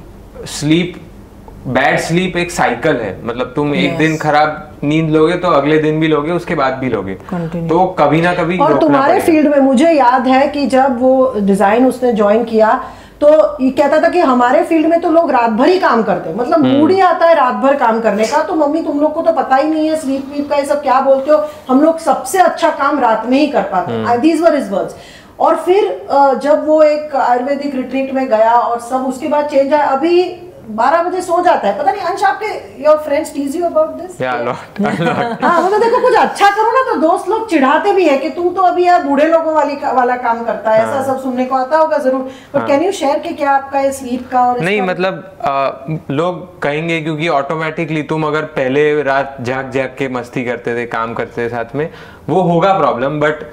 bad sleep एक साइकिल है, मतलब तुम एक दिन खराब नींद लोगे तो अगले दिन भी लोगे, उसके बाद भी लोगे, तो कभी ना कभी। और तुम्हारे फील्ड में मुझे याद है कि जब वो डिजाइन उसने ज्वाइन किया, तो ये कहता था कि हमारे फील्ड में तो लोग रात भर ही काम करते हैं, मतलब मूड ही आता है रात भर काम करने का। तो मम्मी तुम लोग को तो पता ही नहीं है स्लीप वीप का, ये सब क्या बोलते हो, हम लोग सबसे अच्छा काम रात में ही कर पाते हैं। These were his words. और फिर जब वो एक आयुर्वेदिक रिट्रीट में गया और सब, उसके बाद चेंज आया, अभी 12 बजे सो जाता है। पता नहीं अंश, आपके your friends tease you about this? या लॉट। हाँ, मतलब देखो कुछ अच्छा करो ना तो दोस्त लोग चिढ़ाते भी है कि तू तो अभी यार बूढ़े लोगों वाला काम करता है। ऐसा सब सुनने को आता होगा जरूर, बट कैन यू शेयर कि क्या आपका ये स्लीप का और नहीं, मतलब लोग कहेंगे क्योंकि ऑटोमेटिकली तुम अगर पहले रात जाग के मस्ती करते थे, काम करते थे साथ में, वो होगा प्रॉब्लम। बट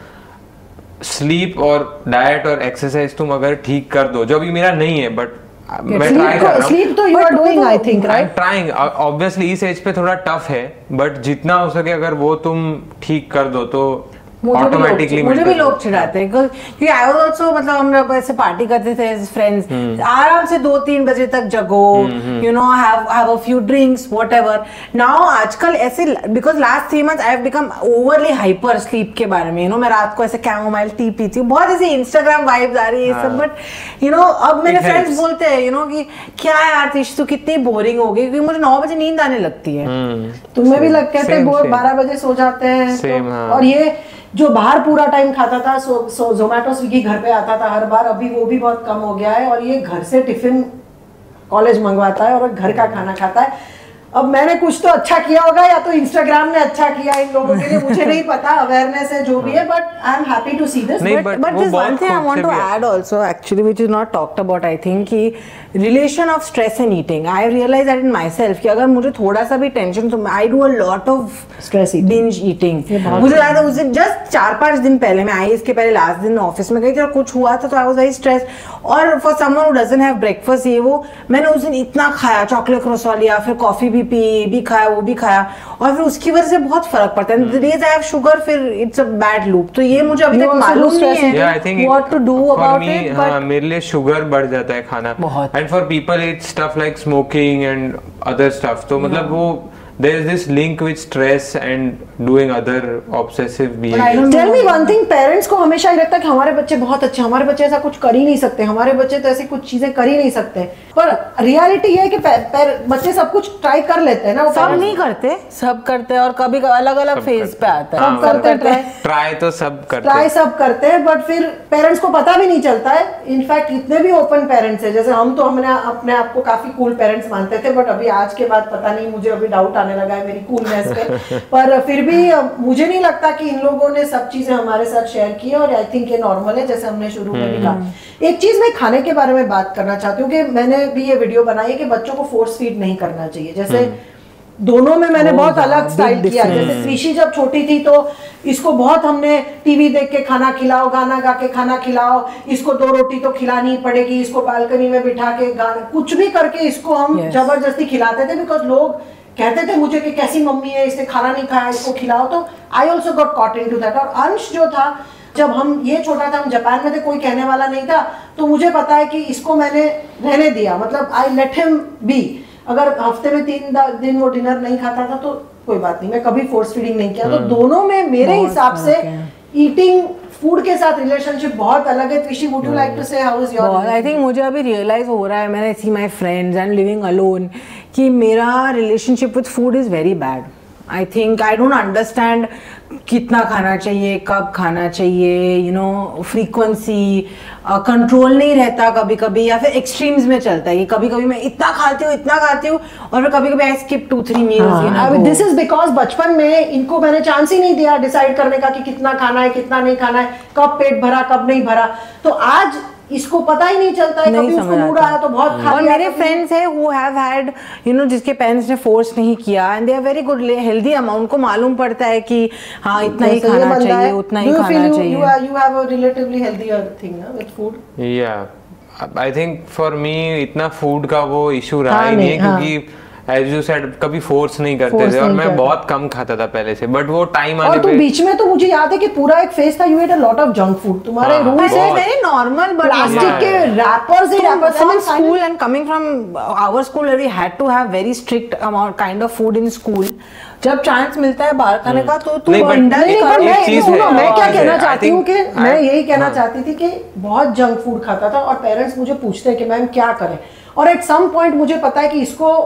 स्लीप और डाइट और एक्सरसाइज तुम अगर ठीक कर दो, जो अभी मेरा नहीं है, बट मैं ट्राई कर रहा हूँ। स्लीप तो you are doing, I think, right? Trying. Obviously इस एज पे थोड़ा टफ है, बट जितना हो सके अगर वो तुम ठीक कर दो तो मुझे भी लोग चिढ़ाते हैं, क्योंकि आई वाज आल्सो, मतलब हम लोग ऐसे पार्टी करते थे एज फ्रेंड्स, आराम से 2-3 बजे तक जगो, have a few drinks, whatever. Now आजकल ऐसे, because last 3 months I have become overly hyper sleep के बारे में। मैं रात को ऐसे कैमोमाइल टी पीती हूँ, बहुत ऐसे इंस्टाग्राम वाइब्स आ रही है सब, बट अब मेरे फ्रेंड्स बोलते हैं कि क्या यार तीश तू कितनी बोरिंग हो गई, क्योंकि मुझे 9 बजे नींद आने लगती है। तुम्हें भी लगता है 12 बजे सो जाते हैं? और ये जो बाहर पूरा टाइम खाता था, जोमेटो स्विगी घर पे आता था हर बार, अभी वो भी बहुत कम हो गया है। और ये घर से टिफिन कॉलेज मंगवाता है और घर का खाना खाता है। अब मैंने कुछ तो अच्छा किया होगा या तो इंस्टाग्राम ने अच्छा किया इन लोगों के लिए, मुझे नहीं पता, अवेयरनेस है जो भी है, but I am happy to see this. But there's one thing I want to add also actually which is not talked about I think कि relation of stress and eating. I realize that in myself कि अगर मुझे थोड़ा सा भी tension तो I do a lot of stress eating, binge eating. मुझे लगा उस दिन just 4-5 दिन पहले मैं आई इसके पहले लास्ट दिन ऑफिस में गई थी और कुछ हुआ था तो I was very stressed. और for someone who doesn't have breakfast ये वो मैंने उस दिन इतना खाया, चॉकलेट क्रॉसॉन लिया, फिर कॉफी भी खाया, वो भी खाया और फिर उसकी वजह से बढ़ जाता है. The days I have sugar फिर it's a bad loop. तो ये मुझे अभी तक मालूम नहीं है what to do about it. हाँ, मेरे लिए शुगर बढ़ जाता है खाना. And for people it's stuff like smoking and other stuff. तो मतलब वो there is this link with stress and doing other obsessive behavior. Tell me one thing, parents को हमेशा ही लगता है कि हमारे बच्चे बहुत अच्छे, हमारे बच्चे ऐसा कुछ कर ही नहीं सकते, हमारे बच्चे तो ऐसी कुछ चीजें कर ही नहीं सकते, पर रियलिटी है कि बच्चे सब कुछ ट्राई कर लेते हैं ना. सब नहीं करते, सब करते हैं और कभी अलग अलग फेज पे आता है. सब करते हैं, ट्राई तो सब करते हैं, बट फिर पेरेंट्स को पता भी नहीं चलता है. इनफैक्ट इतने भी ओपन पेरेंट्स है, जैसे हम तो हमने अपने आप को काफी कूल पेरेंट्स मानते थे, बट अभी आज के बाद पता नहीं, मुझे अभी डाउट आने लगा है मेरी कूलनेस पे. पर फिर भी मुझे नहीं लगता कि इन लोगों ने सब चीजें हमारे साथ शेयर की और आई थिंक ये नॉर्मल है, जैसे हमने शुरू में भी कहा. एक चीज मैं खाने के बारे में बात करना चाहती हूँ कि मैंने भी ये वीडियो बनाई है कि बच्चों को फोर्स फीड नहीं करना चाहिए. जैसे दोनों में मैंने बहुत अलग स्टाइल किया. जैसे त्रिशी जब छोटी थी तो इसको बहुत हमने टीवी देख के खाना खिलाओ, गाना गा के खाना खिलाओ, इसको 2 रोटी तो खिलानी पड़ेगी, इसको बालकनी में बिठा के गाना कुछ भी करके इसको हम जबरदस्ती खिलाते थे, बिकॉज लोग कहते थे मुझे कि कैसी मम्मी है, इसने खाना नहीं खाया, इसको खिलाओ. तो I also got caught into that. और अंश जो था, जब हम ये छोटा था, हम जापान में थे, कोई कहने वाला नहीं था, तो मुझे पता है कि इसको मैंने रहने दिया, मतलब आई लेट हिम बी. अगर हफ्ते में 3 दिन वो डिनर नहीं खाता था तो कोई बात नहीं, मैं कभी फोर्स फीडिंग नहीं किया. तो दोनों में मेरे हिसाब से ईटिंग फूड के साथ रिलेशनशिप बहुत अलग है. Trishi, would you like to से how is your? I think मुझे अभी रियलाइज हो रहा है, मैंने see my friends and living alone, कि मेरा relationship with food is very bad. I think I don't understand कितना खाना चाहिए, कब खाना चाहिए, यू नो फ्रीक्वेंसी, कंट्रोल नहीं रहता कभी कभी, या फिर एक्सट्रीम्स में चलता है कि कभी कभी मैं इतना खाती हूँ और फिर कभी कभी I skip 2-3 meals. This is because बचपन में इनको मैंने चांस ही नहीं दिया डिसाइड करने का कि कितना खाना है, कितना नहीं खाना है, कब पेट भरा, कब नहीं भरा. तो आज इसको पता ही नहीं चलता है, कभी उसको मूड आया तो बहुत खा लिया. और मेरे फ्रेंड्स हैं who have had you know जिसके पेरेंट्स ने फोर्स नहीं किया and they are very good healthy amount, को मालूम पड़ता है कि हाँ इतना ही खाना चाहिए, उतना ही खाना चाहिए. You have a relatively healthier thing ना with food? Yeah, I think for me इतना फूड का वो इशू रहा ही नहीं, क्योंकि As you said, कभी फोर्स नहीं करते थे और मैं बहुत कम खाता था पहले से, बट वो टाइम आने पे. और बीच में तो मुझे याद है कि पूरा एक फेज था, you ate a lot of junk food. तुम्हारे रूम से very normal, but प्लास्टिक के rappers he rappers. From school and coming from our school, we had to have very strict amount kind of food in school. जब chance मिलता है बाहर खाने का तो तू इंडल्ज कर. मैं क्या कहना चाहती हूँ कि मैं यही कहना चाहती थी कि बहुत जंक फूड खाता था और पेरेंट्स मुझे पूछते हैं कि मैम क्या करें, और एट सम पॉइंट मुझे पता है कि इसको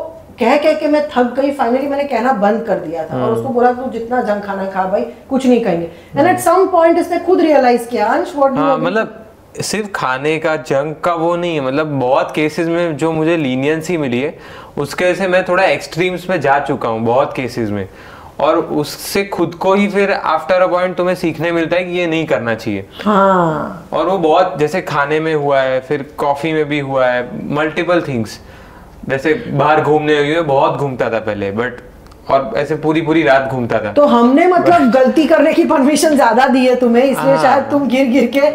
कह के मैं थक गई. फाइनली मैंने कहना बंद कर दिया था और उसको बोला तू जितना जंक खाना खा भाई, कुछ नहीं कहेंगे. एंड एट सम पॉइंट इसने खुद रियलाइज किया. अंश, व्हाट डू यू? मतलब सिर्फ खाने का जंक का वो नहीं है, मतलब बहुत केसेस में जो मुझे लीनियंसी मिली है उसके वजह से मैं थोड़ा एक्सट्रीम्स में जा चुका हूँ बहुत केसेस में, और उससे खुद को ही फिर आफ्टर अ पॉइंट तुम्हें सीखने मिलता है कि ये नहीं करना चाहिए. हाँ. और वो बहुत, जैसे खाने में हुआ है, फिर कॉफी में भी हुआ है, मल्टीपल थिंग्स. जैसे बाहर घूमने हुए बहुत घूमता था पहले, बट और ऐसे पूरी रात घूमता था. तो हमने मतलब गलती करने की परमिशन ज्यादा दी है तुम्हें, इसलिए शायद तुम गिर के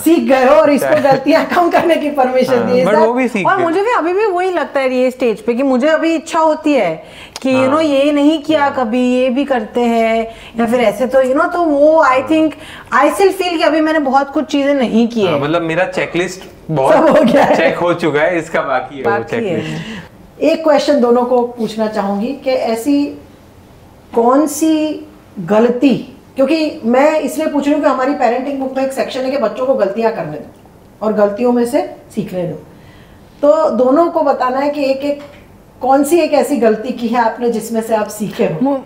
सीख गए हो और इसको गलतियां कम करने की परमिशन दी है. बट वो भी सीख और मुझे भी अभी भी वही लगता है ये स्टेज पे कि मुझे अभी इच्छा होती है कि यू नो ये नहीं किया कभी, ये भी करते हैं या फिर ऐसे, तो यू नो तो वो आई थिंक आई स्टिल फील कि अभी मैंने बहुत कुछ चीजें नहीं की है. मतलब मेरा चेकलिस्ट बहुत चेक हो चुका है, इसका बाकी है वो चेकलिस्ट. एक क्वेश्चन दोनों को पूछना चाहूंगी कि ऐसी कौन सी गलती, क्योंकि मैं इसलिए पूछ रही हूँ कि हमारी पेरेंटिंग बुक में एक सेक्शन है कि बच्चों को गलतियां करने दो और गलतियों में से सीखने दो. तो दोनों को बताना है कि एक कौन सी एक ऐसी गलती की है आपने जिसमें से आप सीखे हो.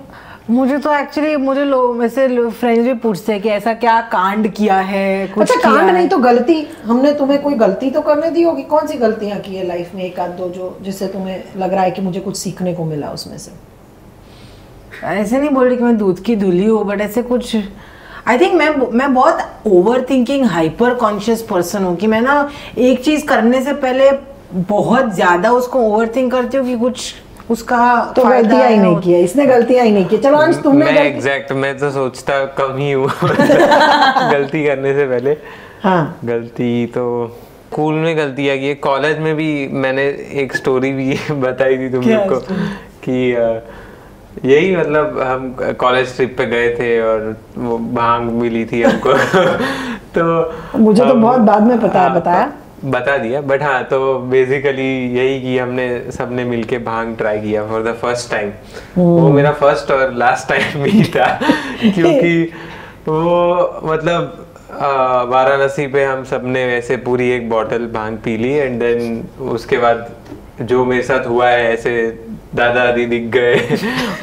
मुझे तो एक्चुअली मुझे लोग वैसे फ्रेंड्स भी पूछते हैं कि ऐसा क्या कांड किया है, कुछ अच्छा किया कांड है? नहीं तो गलती, हमने तुम्हें कोई गलती तो करने दी होगी। कौन सी गलतियां की है लाइफ में, एक आध दो जो जिससे तुम्हें लग रहा है कि मुझे कुछ सीखने को मिला उसमें से? ऐसे नहीं बोल रही कि मैं दूध की धुली हूँ, बट ऐसे कुछ आई थिंक मैं बहुत over thinking hyper conscious person हूँ कि मैं ना एक चीज करने से पहले बहुत ज्यादा उसको ओवर थिंक करती हूँ कि कुछ उसका तो गलतियां ही नहीं की है इसने, गलतियां ही नहीं की। चलो अंश तुमने मैं एग्जैक्ट मैं तो सोचता कम ही हूँ गलती करने से पहले। हाँ गलती तो स्कूल में गलतियाँ की है, कॉलेज में भी मैंने एक स्टोरी भी बताई थी तुम लोग को कि यही मतलब हम कॉलेज ट्रिप पे गए थे और वो भांग मिली थी हमको तो मुझे तो बहुत बाद में पता है, बताया बता दिया, बट हाँ तो बेसिकली यही कि हमने सबने मिलके भांग ट्राई किया फॉर द फर्स्ट टाइम। वो मेरा फर्स्ट और लास्ट टाइम भी था क्योंकि वो मतलब वाराणसी पे हम सबने वैसे पूरी एक बॉटल भांग पी ली एंड देन उसके बाद जो मेरे साथ हुआ है ऐसे दादा दादी दिख गए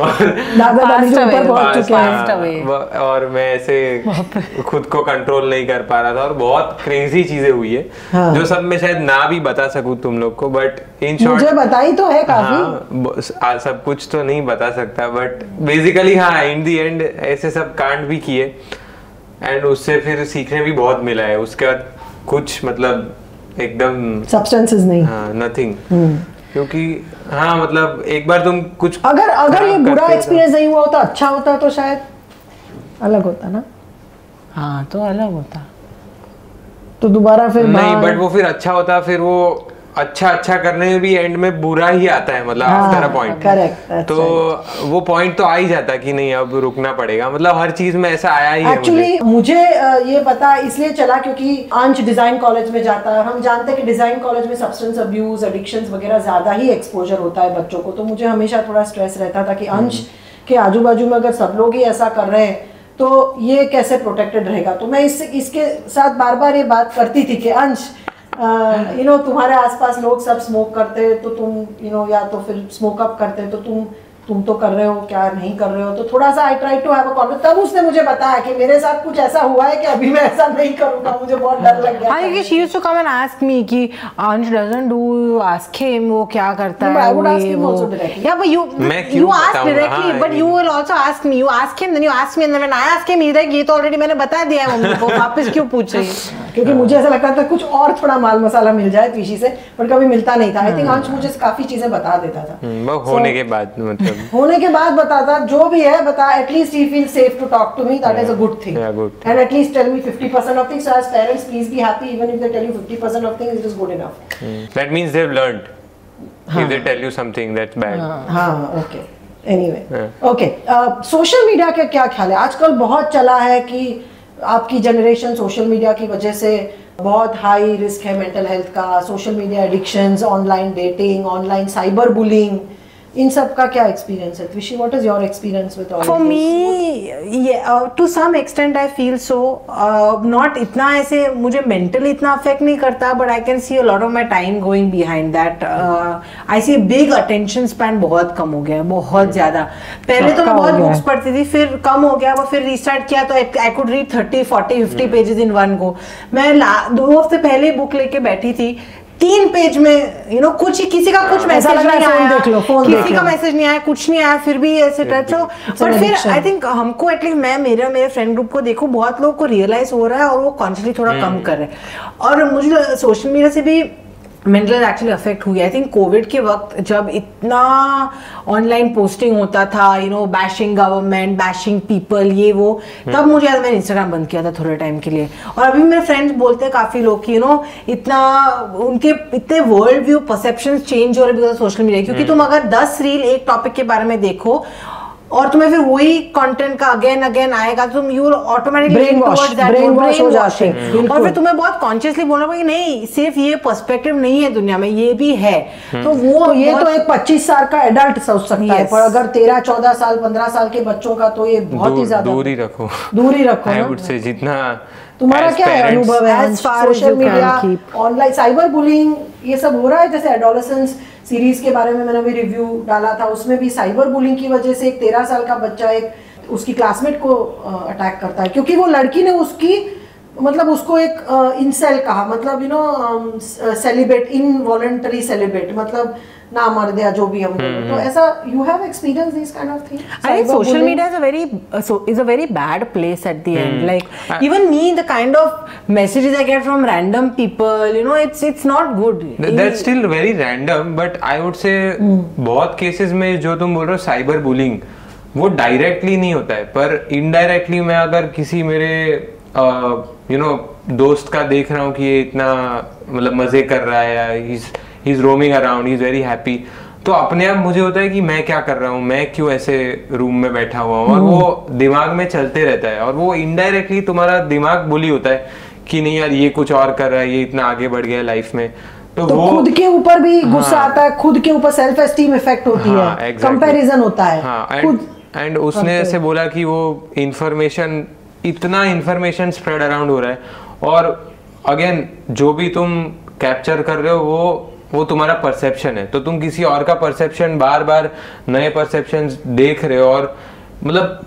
और दादा दादी के ऊपर पहुंच चुके हैं और मैं ऐसे खुद को कंट्रोल नहीं कर पा रहा था और बहुत क्रेजी चीजें हुई है। हाँ। जो सब मैं शायद ना भी बता सकूं तुम लोग को, बट इन शॉर्ट मुझे बताई तो है काफी। हाँ, सब कुछ तो नहीं बता सकता, बट बेसिकली हाँ इन दी एंड ऐसे सब कांड भी किए एंड उससे फिर सीखने भी बहुत मिला है। उसके बाद कुछ मतलब एकदम सब्सटेंसेस नहीं, हाँ नथिंग, क्योंकि हाँ मतलब एक बार तुम कुछ अगर ये बुरा एक्सपीरियंस नहीं हुआ होता, अच्छा होता तो शायद अलग होता ना। हाँ तो अलग होता तो दोबारा फिर नहीं, बट वो फिर अच्छा होता, फिर वो अच्छा करने में भी एंड में बुरा ही आता है मतलब आफ्टर अ पॉइंट। करेक्ट, तो वो पॉइंट तो आ ही जाता कि नहीं अब रुकना पड़ेगा, मतलब हर चीज में ऐसा आया ही है। एक्चुअली मुझे ये पता इसलिए चला क्योंकि अंश डिजाइन कॉलेज में जाता है, हम जानते हैं कि डिजाइन कॉलेज में सब्सटेंस अब्यूज एडिक्शंस वगैरह ज्यादा ही एक्सपोजर होता है बच्चों को। तो मुझे हमेशा थोड़ा स्ट्रेस रहता था कि अंश के आजू बाजू में अगर सब लोग ही ऐसा कर रहे हैं तो ये कैसे प्रोटेक्टेड रहेगा। तो मैं इसके साथ बार बार ये बात करती थी कि अंश तुम्हारे आसपास लोग सब स्मोक करते तो तुम या तो फिर स्मोक अप करते तो तुम तो कर रहे हो, क्या नहीं कर रहे हो। तो थोड़ा सा I try to have a conversation. तब उसने मुझे बताया कि मेरे साथ कुछ ऐसा हुआ है कि अभी मैं ऐसा नहीं करूंगा, मुझे बहुत डर लग गया। हाँ, she used to come and ask me कि Ansh doesn't do, ask him वो क्या करता है। I would ask him also directly. Yeah, but you ask directly, but you will also ask me. You ask him, then you ask me, and then when I ask him, he's like, ये तो already मैंने बता दिया है mummy को, वापस क्यों पूछ रही है? क्योंकि मुझे ऐसा लगता था कुछ और थोड़ा माल मसाला मिल जाए त्विशी से, पर कभी मिलता नहीं था। आई थिंक अंश मुझे काफी चीजें बता देता था। वो होने के बाद मतलब होने के बाद बताता, जो भी है बता, at least he feel safe to talk to me, that is a good thing. And at least tell me 50% of things, so as parents please be happy even if they tell you 50% of things, it is good enough. That means they have learned if they tell you something that's bad. हां okay, anyway okay. Social media का क्या ख्याल है? आजकल बहुत चला है कि आपकी जनरेशन सोशल मीडिया की वजह से बहुत हाई रिस्क है मेंटल हेल्थ का, social media addictions, online dating, online cyber bullying, इन सब का क्या एक्सपीरियंस है? Twishi, what is your experience with all For of this? me, yeah, to some extent I feel so. Not इतना ऐसे मुझे mentally इतना affect नहीं करता, but I can see a lot of my time going behind that. I see big attention span बहुत कम हो गया, बहुत ज़्यादा। पहले तो मैं बहुत बुक्स पढ़ती थी, फिर कम हो गया, फिर रिस्टार्ट किया तो I could read 30, 40, 50 pages in one go. मैं 2 हफ्ते पहले बुक लेके बैठी थी, 3 पेज में कुछ किसी का कुछ मैसेज नहीं आया, किसी का मैसेज नहीं आया, कुछ नहीं आया, फिर भी ऐसे टच हो। पर फिर आई थिंक हमको एटलीस्ट मेरे फ्रेंड ग्रुप को देखो, बहुत लोगों को रियलाइज हो रहा है और वो कॉन्शियसली थोड़ा कम कर रहे हैं। और मुझे सोशल मीडिया से भी मेंटल एक्चुअली अफेक्ट हुई। आई थिंक कोविड के वक्त जब इतना ऑनलाइन पोस्टिंग होता था, बैशिंग गवर्नमेंट, बैशिंग पीपल, ये वो, तब मुझे याद, मैंने इंस्टाग्राम बंद किया था थोड़े टाइम के लिए। और अभी मेरे फ्रेंड्स बोलते हैं काफी लोग कि इतना उनके इतने वर्ल्ड व्यू परसेप्शंस चेंज हो रहे बिकॉज ऑफ सोशल मीडिया। क्योंकि तुम अगर 10 रील एक टॉपिक के बारे में देखो और तुम्हें फिर वही कंटेंट का अगेन आएगा, तुम यू ऑटोमेटिकली ब्रेन वॉश हो जाते हैं। और फिर तुम्हें बहुत कॉन्शियसली बोलना पड़ेगा नहीं, सिर्फ ये पर्सपेक्टिव नहीं है दुनिया में, ये भी है। तो वो ये तो एक 25 साल का एडल्ट सोच सकता है, पर अगर 13, 14 साल, 15 साल के बच्चों का तो ये बहुत ही ज्यादा दूर ही रखो आई वुड से। जितना तुम्हारा क्या अनुभव है social media, online cyber bullying, ये सब हो रहा है? जैसे एडोलेसेंस सीरीज के बारे में मैंने अभी रिव्यू डाला था, उसमें भी साइबर बुलिंग की वजह से एक 13 साल का बच्चा एक उसकी क्लासमेट को अटैक करता है, क्योंकि वो लड़की ने उसकी मतलब उसको एक इंसेल कहा, मतलब सेलिब्रेट, इनवॉलंटरी सेलिब्रेट, मतलब ना मर दिया जो भी हम तो ऐसा। You have experience this kind of thing? I think social media is a very bad place at the end. Like even me, the kind of messages I get from random people, you know, it's not good. That's still very random, but I would say बहुत cases में जो तुम बोल रहे हो cyber bullying, वो directly नहीं होता है, पर इनडायरेक्टली मैं अगर किसी मेरे दोस्त का देख रहा हूँ कि ये इतना मतलब मजे कर रहा है, या he is roaming around, he is very happy, तो अपने आप मुझे होता है कि मैं क्या कर रहा हूँ, मैं क्यों ऐसे रूम में बैठा हुआ हूँ, और वो दिमाग में चलते रहता है, और वो इनडायरेक्टली तुम्हारा दिमाग बुली होता है कि नहीं यार ये कुछ और कर रहा है, ये इतना आगे बढ़ गया लाइफ में, तो वो खुद के ऊपर भी गुस्सा आता है, खुद के ऊपर सेल्फ एस्टीम इफेक्ट होती है, कंपैरिजन होता है। एंड उसने ऐसे बोला कि वो इतना इन्फॉर्मेशन स्प्रेड अराउंड हो रहा है, और अगेन जो भी तुम कैप्चर कर रहे हो वो तुम्हारा परसेप्शन है, तो तुम किसी और का परसेप्शन बार बार नए परसेप्शंस देख रहे हो, और मतलब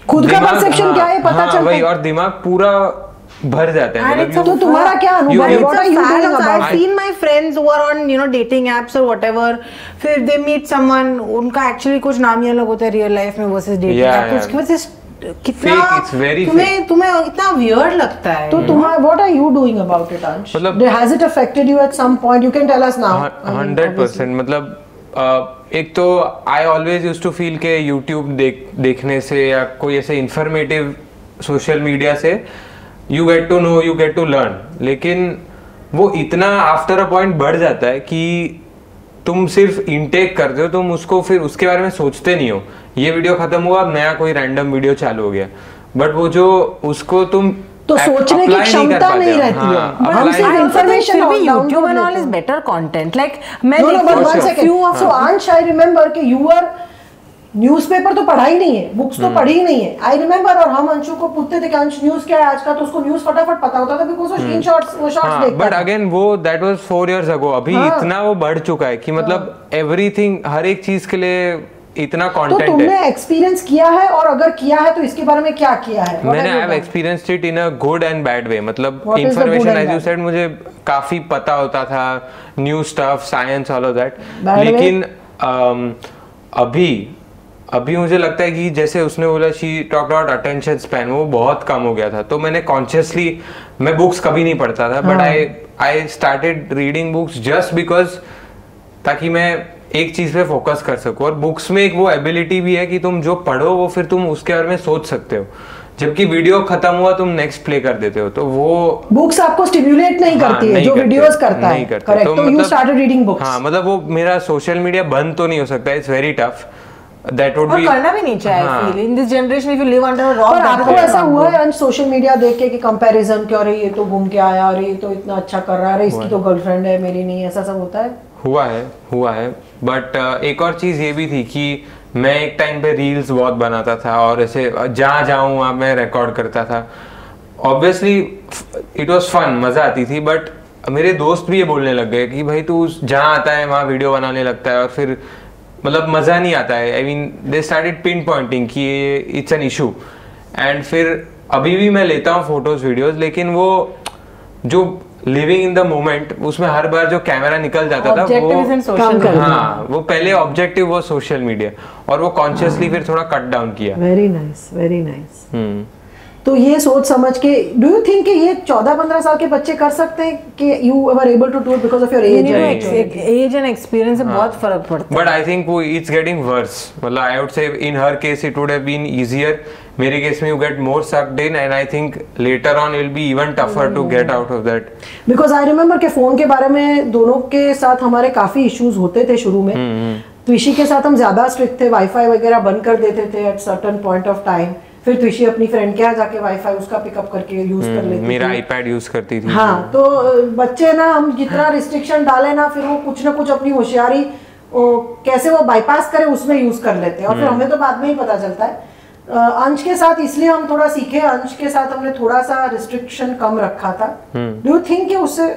खुद का परसेप्शन क्या है पता चलता है, और दिमाग पूरा भर जाता है। मतलब तो तुम्हारा क्या अनुभव है? What are you doing about it? I've seen my friends who are on dating apps or whatever, फिर they meet someone, उनका actually कुछ नाम ही अलग होता है रियल लाइफ में वर्सेस डेटिंग ऐप, तो उसकी वजह से कितना तुम्हें इतना वियर्ड लगता है। तो तुम्हारा what are you doing about it, Ansh? मतलब has it affected you at some point? You can tell us now. 100%। मतलब एक तो I always used to feel के YouTube देखने से या कोई ऐसे इंफॉर्मेटिव सोशल मीडिया से you get to know, you get to learn, लेकिन वो इतना आफ्टर अ पॉइंट बढ़ जाता है कि तुम सिर्फ इनटेक करते हो, तुम उसको फिर उसके बारे में सोचते नहीं हो। ये वीडियो खत्म हुआ, अब नया कोई रैंडम वीडियो चालू हो गया, बट वो जो उसको तुम तो सोचने की क्षमता नहीं रहती है। हम सिर्फ information YouTube and all is better content. Like मैं so Ansh, I remember कि you were न्यूज़पेपर तो पढ़ा ही नहीं है, बुक्स तो पढ़ी ही नहीं है। आई रिमेम्बर, और हम अंशु को पूछते थे कि अंश न्यूज़ क्या है आज का, तो उसको न्यूज़ फटाफट पता होता था बिकॉज़ वो स्क्रीनशॉट्स वो शॉट्स देखता था। बट अगेन वो दैट वाज 4 इयर्स अगो। अभी इतना वो बढ़ चुका है कि मतलब एवरीथिंग, हर एक चीज के लिए इतना कंटेंट है। तो तुमने एक्सपीरियंस किया है, और अगर किया है तो इसके बारे में क्या किया है? मैंने I have experienced it in a good and bad way. मतलब इंफॉर्मेशन एज यू सेड मुझे काफी पता होता था, new stuff, science, all of that, लेकिन अभी मुझे लगता है कि जैसे उसने बोला she talked about attention span, वो बहुत कम हो गया था। तो मैंने कॉन्शियसली, मैं बुक्स कभी नहीं पढ़ता था, but I started reading books just because, ताकि मैं एक चीज पे फोकस कर सकूं। और बुक्स में एक वो एबिलिटी भी है कि तुम जो पढ़ो वो फिर तुम उसके बारे में सोच सकते हो, जबकि वीडियो खत्म हुआ तुम नेक्स्ट प्ले कर देते हो। तो वो बुक्स आपको स्टिम्युलेट नहीं करती है जो वीडियोस करता है। करेक्ट। तो यू स्टार्टेड रीडिंग बुक्स। हाँ, मतलब वो मेरा सोशल मीडिया बंद तो नहीं हो सकता, it's very tough. That would be, करना भी नहीं चाहिए। I feel in this generation if you live under a rock, और आपको ऐसा हुआ है सोशल मीडिया देख के कि कंपैरिजन, कि अरे ये तो घूम के आया, अरे ये तो इतना अच्छा कर रहा है, अरे इसकी तो गर्लफ्रेंड है मेरी नहीं, ऐसा सब होता है? हुआ है। बट एक और चीज ये भी थी कि मैं एक टाइम पे रील्स बहुत बनाता था, और ऐसे जहाँ जाऊँ वहाँ मैं रिकॉर्ड करता था। ऑब्वियसली इट वाज फन, मजा आती थी, बट मेरे दोस्त भी ये बोलने लग गए कि भाई तू जहाँ आता है वहाँ वीडियो बनाने लगता है, और फिर मतलब मजा नहीं आता है। I mean they started pin pointing कि इट्स एन इशू। एंड फिर अभी भी मैं लेता हूँ फोटोज वीडियोस, लेकिन वो जो लिविंग इन द मोमेंट, उसमें हर बार जो कैमरा निकल जाता था वो पहले ऑब्जेक्टिव वो सोशल मीडिया, और वो कॉन्शियसली फिर थोड़ा कट डाउन किया। Very nice, very nice. तो ये सोच समझ के, डू यू थिंक कि ये 14-15 साल के बच्चे कर सकते हैं कि you were able to do it because of your age and experience से बहुत फर्क पड़ता है। बट आई थिंक वो इट्स गेटिंग वर्स। मतलब I would say in her case it would have been easier. मेरे केस में you get more sucked in, and I think later on will be even tougher to get out of that. Because I remember के phone के बारे में दोनों के साथ हमारे काफी इश्यूज होते थे शुरू में। त्विशी के साथ हम ज्यादा स्ट्रिक्ट थे, वाईफाई वगैरह बंद कर देते थे at certain point of time. फिर त्विशी अपनी फ्रेंड के यहाँ जाके वाईफाई उसका पिकअप करके यूज कर लेती थी, मेरा आईपैड यूज करती थी। हाँ, तो बच्चे ना, हम जितना रिस्ट्रिक्शन डाले ना, फिर वो कुछ ना कुछ अपनी होशियारी कैसे वो बाईपास करे उसमें यूज कर लेते हैं, और फिर हमें तो बाद में ही पता चलता है। अंश के साथ इसलिए हम थोड़ा सीखे, अंश के साथ हमने थोड़ा सा रिस्ट्रिक्शन कम रखा था। डू यू थिंक कि उससे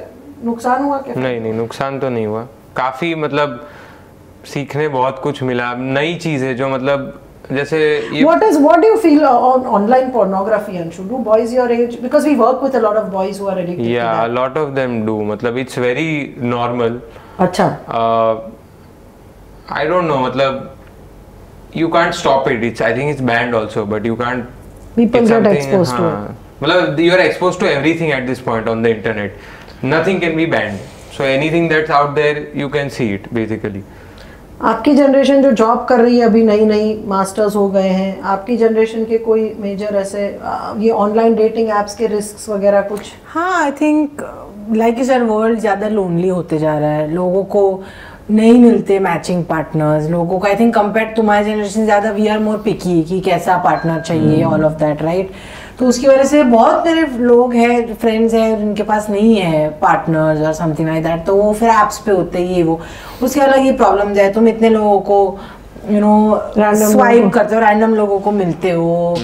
नुकसान हुआ क्या? नहीं, नुकसान तो नहीं हुआ। काफ़ी मतलब सीखने बहुत कुछ मिला, नई चीज़ है जो मतलब जैसे ये what do you feel on online pornography, Anshu? Do boys your age, because we work with a lot of boys who are addicted to yeah, that. a lot of them do, मतलब it's very normal. अच्छा. I don't know, मतलब you can't stop it. I think it's banned also, but you can't. People get exposed to it. मतलब you are exposed to everything at this point on the internet. Nothing can be banned. So anything that's out there, you can see it basically. आपकी generation जो job कर रही है अभी, नई नई masters हो गए हैं, आपकी जनरेशन के कोई मेजर ऐसे ये ऑनलाइन डेटिंग एप्स के रिस्क्स वगैरह कुछ? हाँ, I think like you said, world ज़्यादा लोनली होते जा रहा है, लोगों को नहीं मिलते मैचिंग पार्टनर्स, लोगों को I think compare to my generation ज़्यादा वी आर मोर पिकी कि कैसा पार्टनर चाहिए, ऑल ऑफ दैट, राइट? तो उसकी वजह से बहुत मेरे लोग हैं, फ्रेंड्स हैं, जिनके पास नहीं है पार्टनर्स और समथिंग लाइक दैट, तो वो फिर ऐप्स पे होते ही वो, उसके अलग ही प्रॉब्लम्स है। तुम इतने लोगों को यू नो स्वाइप करते हो, रैंडम लोगों को मिलते हो,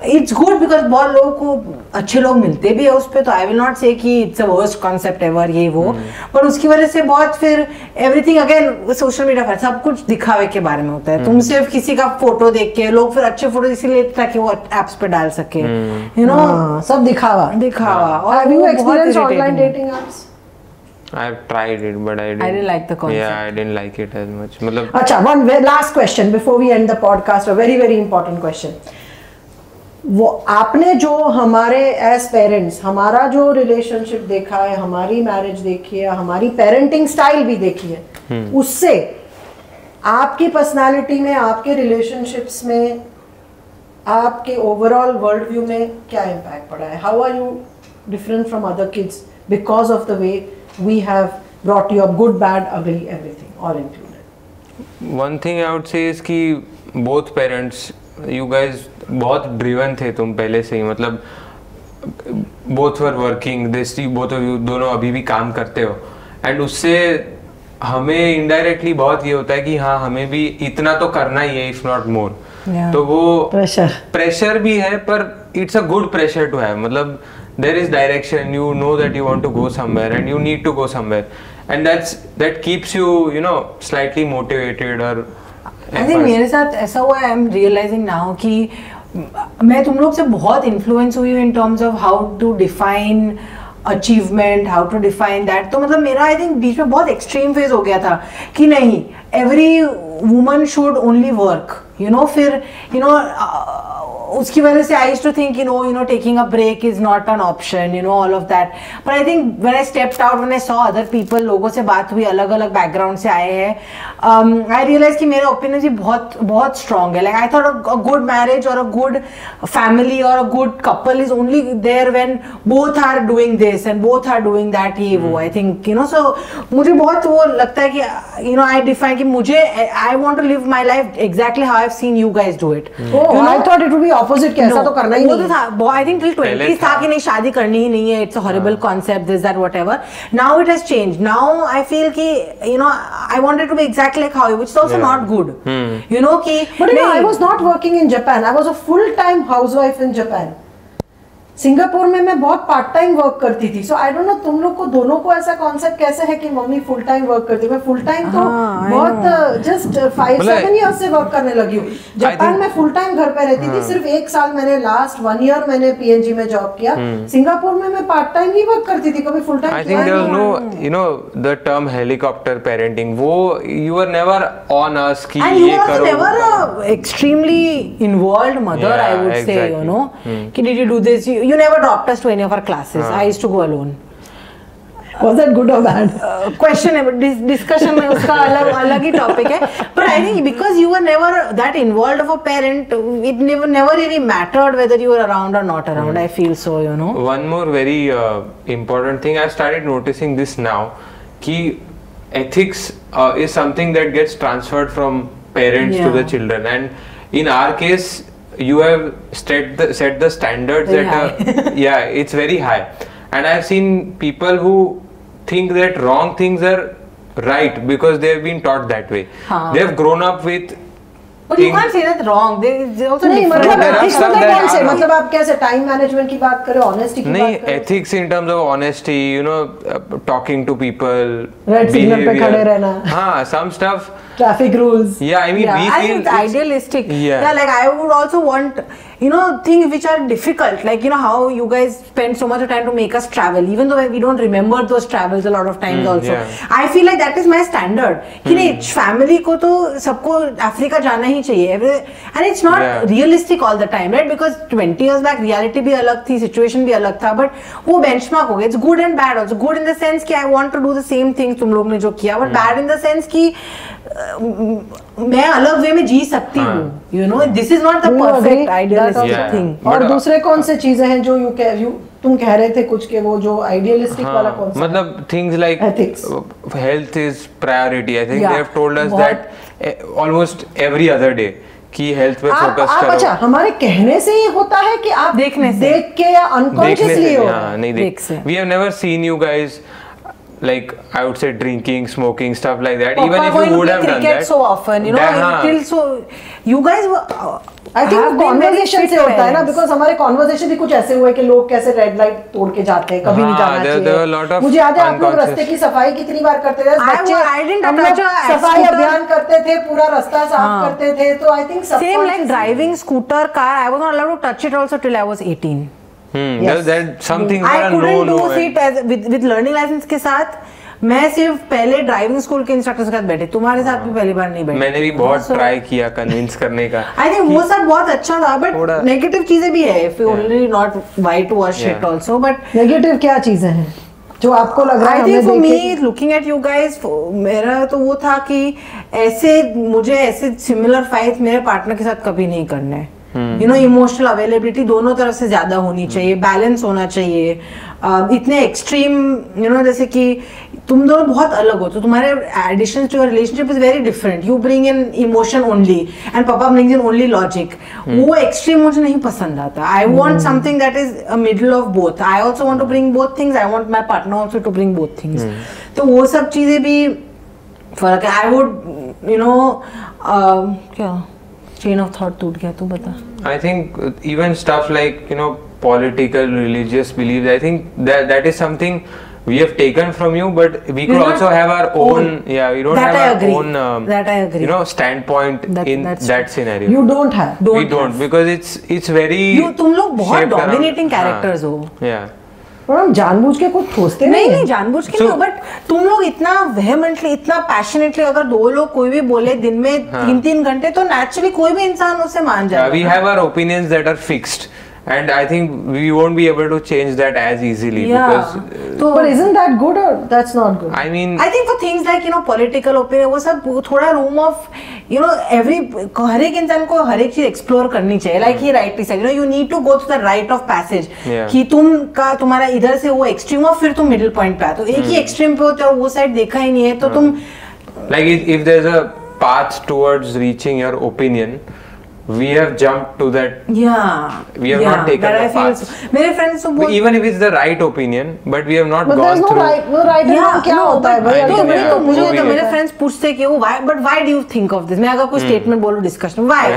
इट्स गुड बिकॉज बहुत लोगों को अच्छे लोग मिलते भी है उस पर, तो आई विल नॉट से कि it's a worst concept ever ये वो, पर उसकी वजह से बहुत फिर एवरीथिंग अगेन सोशल मीडिया पर सब कुछ दिखावे के बारे में होता है। तुम सिर्फ किसी का फोटो देख के, लोग फिर अच्छे फोटो इसीलिए ताकि वो एप्स पे डाल सके, यू नो, सब दिखावा दिखावा। और have you experienced online dating apps? I've tried it, but I didn't like the concept. Yeah, I didn't like it as much. मतलब अच्छा, one last question before we end the podcast, a very very important question. वो आपने जो हमारे as parents हमारा जो relationship देखा है, हमारी मैरिज देखी है, हमारी पेरेंटिंग स्टाइल भी देखी है, उससे आपकी पर्सनालिटी में, आपके रिलेशनशिप्स में, आपके ओवरऑल वर्ल्ड व्यू में क्या इम्पैक्ट पड़ा है? How are you different from other kids because of the way we have brought you up, good, bad, ugly, everything, all included? One thing I would say is कि both parents, you guys बहुत driven थे तुम पहले से ही, मतलब both were working, both of you दोनों अभी भी काम करते हो, and उससे हमें indirectly बहुत ये होता है कि हाँ हमें भी इतना तो करना ही है, if not more. तो वो pressure भी है, पर it's a good pressure to have, मतलब there is direction, you know that you want to go somewhere and you need to go somewhere, and that keeps you, you know, slightly motivated. or I think मेरे साथ ऐसा हुआ है, I'm realizing now कि मैं तुम लोग से बहुत influence हुई हूँ in terms of how to define achievement, how to define that. तो मतलब मेरा I think बीच में बहुत extreme phase हो गया था कि नहीं, every woman should only work, you know, फिर you know उसकी वजह से I used to think, you know, taking a break is not an option, you know, all of that. But I think when I stepped out, when I saw other people, लोगों से बात हुई, अलग अलग background से आए हैं, I realized कि मेरे ओपिनियन भी बहुत बहुत स्ट्रॉन्ग है. Like I thought a good marriage or a good family or a good couple is only there when both are doing this and both are doing that, ये वो. I think, you know, so मुझे बहुत वो लगता है कि, you know, I define कि मुझे, I want to live my life exactly how I've seen you guys do it. Oh, I thought it would be opposite, कि ऐसा तो करना ही नहीं. वो तो था, I think till 20s था कि नहीं शादी करनी ही नहीं है, it's a horrible concept, this that whatever. Now it has changed. Now I feel कि, you know, I want it to be exactly like how, which is also not good. You know कि. But you know, I was not working in Japan. I was a full-time housewife in Japan. Singapore में मैं बहुत part time work करती थी. सो आई don't no तुम लोग को दोनों को ऐसा कॉन्सेप्ट कैसे है कि मम्मी फुल टाइम वर्क करती है. मैं फुल टाइम तो बहुत जस्ट 5-7 ईयर्स से वर्क करने लगी हूँ. जापान में फुल टाइम घर पे रहती थी. सिर्फ 1 साल मैंने लास्ट 1 ईयर मैंने पीएनजी में जॉब किया. सिंगापुर में मैं पार्ट टाइम ही वर्क करती थी, कभी full time. I think there was no, you know, the term helicopter parenting, वो you were never on us कि ये करो. Never extremely involved mother, I would say, you know, कि did you do this. You never dropped us to any of our classes. I used to go alone. Was that good or bad? Question discussion में उसका अलग ही topic है. But I think because you were never that involved of a parent, it never really mattered whether you were around or not around. I feel so, you know. One more very important thing I started noticing this now, कि ethics is something that gets transferred from parents to the children, and in our case you have set the standards that yeah, it's very high, and I've seen people who think that wrong things are right because they have been taught that way. They have grown up with But you can't say that wrong. There is also नहीं different. मतलब there are ethics some मतलब that कौन से are- मतलब आप कैसे time management की बात करें, ऑनेस्टी की नहीं बात करें? ethics in terms of honesty, you know, talking to people, Red signal पे behavior. खड़े रहना. हाँ, some stuff. Traffic rules. Yeah, I mean, Yeah, we I feel think it's idealistic. Yeah. Like I would also want, you know, things which are difficult. Like, you know, how you guys spend so much of time to make us travel, even though we don't remember those travels a lot of times also. yeah. I feel like that is my standard. कि नहीं, family को तो सबको Africa जाना ही चाहिए. And it's not Yeah. realistic all the time, right? Because 20 years back reality भी अलग थी, situation भी अलग था. But वो benchmark हो गया. It's good and bad also. Good in the sense कि I want to do the same things तुम लोग ने जो किया. But bad in the sense कि मैं अलग वे में जी सकती हूँ. You know, this is not the perfect idealistic Yeah. thing. और But, दूसरे कौन से चीजें हैं जो तुम कह रहे थे कुछ के वो जो आइडियलिस्टिक वाला कौन सा? मतलब things like Ethics. health is priority. I think Yeah. they have told us बहुत. that almost every other day कि health पे focus आप करो. अच्छा हमारे कहने से ये होता है कि आप देखने से. देख के या देखने अनकॉन्शियसली से हो? हाँ नहीं देख से. we have never seen you guys like I would say drinking, smoking, stuff like that. Even Papa if going you to would play have done cricket that, so often, you know, हाँ. until so you guys were. I think have been very conversation fit से होता है ना, parents. Because हमारे conversation भी कुछ ऐसे हुए कि लोग कैसे रेड लाइट तोड़ के जाते हैं, कभी नहीं हाँ, जाना there were a lot चाहिए. of मुझे याद है आप लोग unconscious- रास्ते की सफाई कितनी बार करते थे बच्चे. I didn't हम लोग touch a सफाई scooter. अभियान करते थे, पूरा रास्ता साफ करते थे. तो I think Same like driving scooter, car. I was not allowed to touch it also till I was 18. Yes. that some things I are couldn't no do it as with learning license के साथ. मैं सिर्फ पहले driving school के instructor के साथ बैठे, तुम्हारे साथ भी पहली बार नहीं बैठे. मैंने भी बहुत ट्राई किया कन्विंस करने का. आई थिंक वो सब बहुत अच्छा था, बट थोड़ा- नेगेटिव चीजें भी है. If you only not why to watch it also, but negative क्या चीजें हैं जो आपको लग रहा है आई हमने थिंक फॉर मी देखे? लुकिंग एट यू गाइस, मेरा तो वो था कि मुझे ऐसे सिमिलर फाइट मेरे पार्टनर के साथ कभी नहीं करना है. यू नो, इमोशनल अवेलेबिलिटी दोनों तरफ से ज्यादा होनी चाहिए, बैलेंस होना चाहिए. इतने एक्सट्रीम, यू नो, जैसे कि तुम दोनों बहुत अलग हो तो तुम्हारे addition to your relationship is very different. You bring in emotion only and पापा ब्रिंग्स इन ओनली लॉजिक. वो एक्सट्रीम मुझे नहीं पसंद आता. I want something that is a middle of both. I also want to bring both things. I want my partner also to bring both things. तो वो सब चीजें भी फर्क है. आई वुड, यू नो, क्या चेन ऑफ थॉट टूट गया, तू बता. I think even stuff like, you know, political, religious beliefs, I think that is something we have taken from you, but we could not also have our own. Yeah, we don't That have I our agree. own. That I agree. You know, standpoint in that's that scenario. You don't have. We don't because it's very. तुम लोग बहुत shaped around- dominating हाँ, characters हो. Yeah. और हम जानबूझ के कुछ ठोसते नहीं जानबूझ के नहीं, So- बट तुम लोग इतना वेहेमेंटली, इतना पैशनेटली, अगर दो लोग कोई भी बोले दिन में 3-3 घंटे, तो नेचुरली कोई भी इंसान उससे मान Yeah, जाएगा. we have our opinions that are fixed, and I think we won't be able to change that as easily because. तो But isn't that good or that's not good? I mean. I think for things like, you know, political opinion, वो सब थोड़ा room of, you know, हर एक इंसान को हर एक चीज explore करनी चाहिए. Like he rightly said, you know, you need to go to the rite of passage. Yeah. कि तुम्हारा इधर से वो एक्सट्रीम हो, फिर तुम मिडिल पॉइंट पे आते हो. एक ही एक्सट्रीम पे होते हो, वो साइड देखा ही नहीं है, तो तुम. Like if there's a path towards reaching your opinion, we have jumped to that. Yeah. We have not taken that the I feel path. मेरे friends तो बहुत. Even if it's the right opinion, but we have not But gone there's no through. right and wrong. क्या होता है भाई? I mean, Ultimately yeah, तो मुझे वो भी तो है। मेरे फ्रेंड्स पूछते कि वो why do you think of this? मैं अगर कोई स्टेटमेंट बोलूं discussion, why?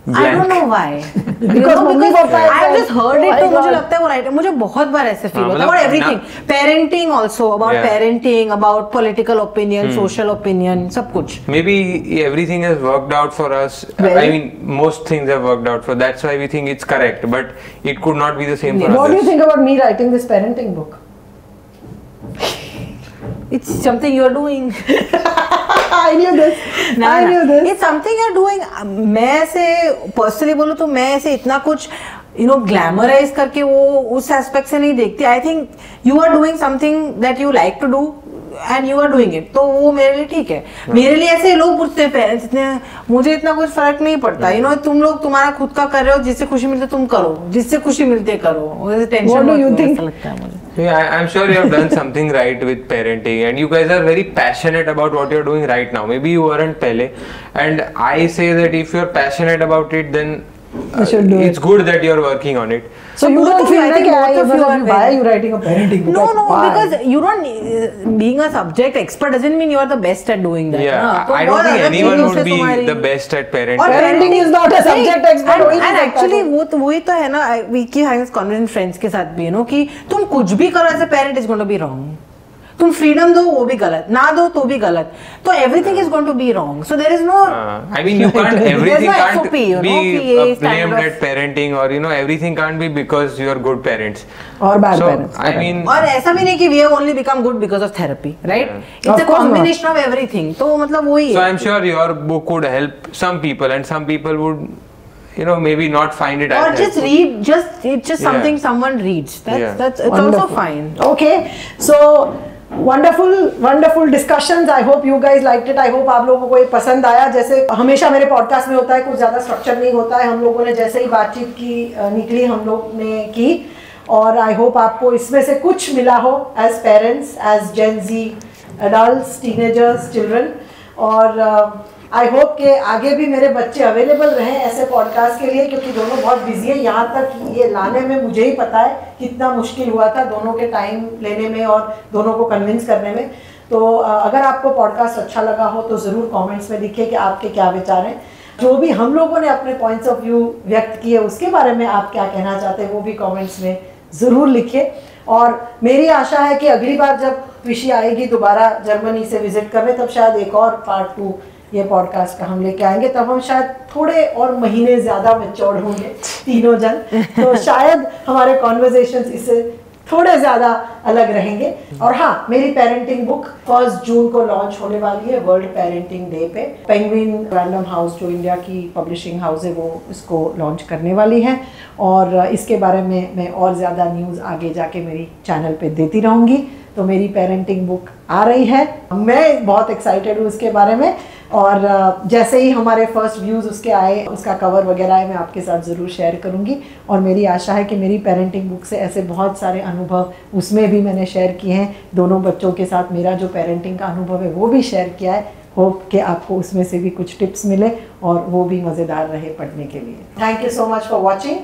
I don't know why. Because mummy papa I have just heard it, Oh तो my मुझे God. लगता है वो राइट है. मुझे बहुत बार ऐसे फील हाँ, होता है. मतलब About everything, parenting also, about Yeah. parenting, about political opinion, social opinion, सब कुछ. Maybe everything has worked out for us. Well- I mean, most things have worked out for. That's why we think it's correct. But it could not be the same for What do you others. think about me writing this parenting book? It's something you're doing. I knew this. I knew this. It's something you're doing. मैं ऐसे personally बोलूँ तो मैं ऐसे इतना कुछ glamorize करके वो उस एस्पेक्ट से नहीं देखती. I think you are doing something that you like to do and you are doing it, तो वो मेरे लिए ठीक है. मेरे लिए ऐसे लोग पूछते हैं पेरेंट्स, इतने मुझे इतना कुछ फर्क नहीं पड़ता. यू नो, तुम लोग तुम्हारा खुद का कर रहे हो, जिससे खुशी मिलती है तुम करो, जिससे खुशी मिलती है करो. Tension What do you think? लगता है मुझे. Yeah, I'm sure you have done something right with parenting, and you guys are very passionate about what you're doing right now. Maybe you weren't pehle, and I say that if you're passionate about it, then You should do it's good that you're working on it. So you don't feel like you why are you writing a parenting book? No, because you don't. Being a subject expert doesn't mean you are the best at doing that. Yeah, I don't think anyone would be the best at parenting. Or parenting is not a subject expert. And actually वही तो है ना. We keep having this conversation friends के साथ भी, कि तुम कुछ भी करो as a parent is going to be wrong. तुम फ्रीडम दो वो भी गलत, ना दो तो भी गलत, तो everything is going to be wrong. So there is no. I mean, you can't everything can't SOP, be blamed at parenting, or everything can't be because you are good parents or bad parents. I mean, और ऐसा भी नहीं कि we have only become good because of therapy, right? It's a combination of everything. तो मतलब वही है. So I'm sure your book would help some people, and some people would maybe not find it. Or just read, it's just something someone reads. That's it's also fine. Okay, so. wonderful discussions. I hope you guys liked it. I hope आप लोगों को ये पसंद आया. जैसे हमेशा मेरे podcast में होता है, कुछ ज़्यादा स्ट्रक्चर नहीं होता है. हम लोगों ने जैसे ही बातचीत की निकली हम लोग ने की, और आई होप आपको इसमें से कुछ मिला हो एज पेरेंट्स, एज जेन जी एडल्ट्स, टीनेजर्स, चिल्ड्रन. और आई होप कि आगे भी मेरे बच्चे अवेलेबल रहें ऐसे पॉडकास्ट के लिए, क्योंकि दोनों बहुत बिजी है. यहाँ तक ये लाने में मुझे ही पता है कितना मुश्किल हुआ था दोनों के टाइम लेने में और दोनों को कन्विंस करने में. तो अगर आपको पॉडकास्ट अच्छा लगा हो तो ज़रूर कमेंट्स में लिखिए कि आपके क्या विचार हैं. जो भी हम लोगों ने अपने पॉइंट्स ऑफ व्यू व्यक्त किए उसके बारे में आप क्या कहना चाहते हैं वो भी कमेंट्स में ज़रूर लिखिए. और मेरी आशा है कि अगली बार जब ट्विशी आएगी दोबारा जर्मनी से विजिट करने, तब शायद एक और पार्ट 2 ये पॉडकास्ट का हम लेके आएंगे. तब हम शायद थोड़े और महीने ज़्यादा मैच्योर होंगे तीनों जन, तो शायद हमारे कॉन्वर्जेशंस इससे थोड़े ज़्यादा अलग रहेंगे. और हाँ, मेरी पेरेंटिंग बुक 1 जून को लॉन्च होने वाली है, वर्ल्ड पेरेंटिंग डे पे. पेंगुइन रैंडम हाउस जो इंडिया की पब्लिशिंग हाउस है वो इसको लॉन्च करने वाली है, और इसके बारे में मैं और ज़्यादा न्यूज़ आगे जाके मेरी चैनल पे देती रहूँगी. तो मेरी पेरेंटिंग बुक आ रही है, मैं बहुत एक्साइटेड हूँ इसके बारे में. और जैसे ही हमारे फर्स्ट व्यूज़ उसके आए, उसका कवर वगैरह आए, मैं आपके साथ ज़रूर शेयर करूँगी. और मेरी आशा है कि मेरी पेरेंटिंग बुक से ऐसे बहुत सारे अनुभव उसमें भी मैंने शेयर किए हैं. दोनों बच्चों के साथ मेरा जो पेरेंटिंग का अनुभव है वो भी शेयर किया है. होप कि आपको उसमें से भी कुछ टिप्स मिले और वो भी मज़ेदार रहे पढ़ने के लिए. Thank you so much for watching.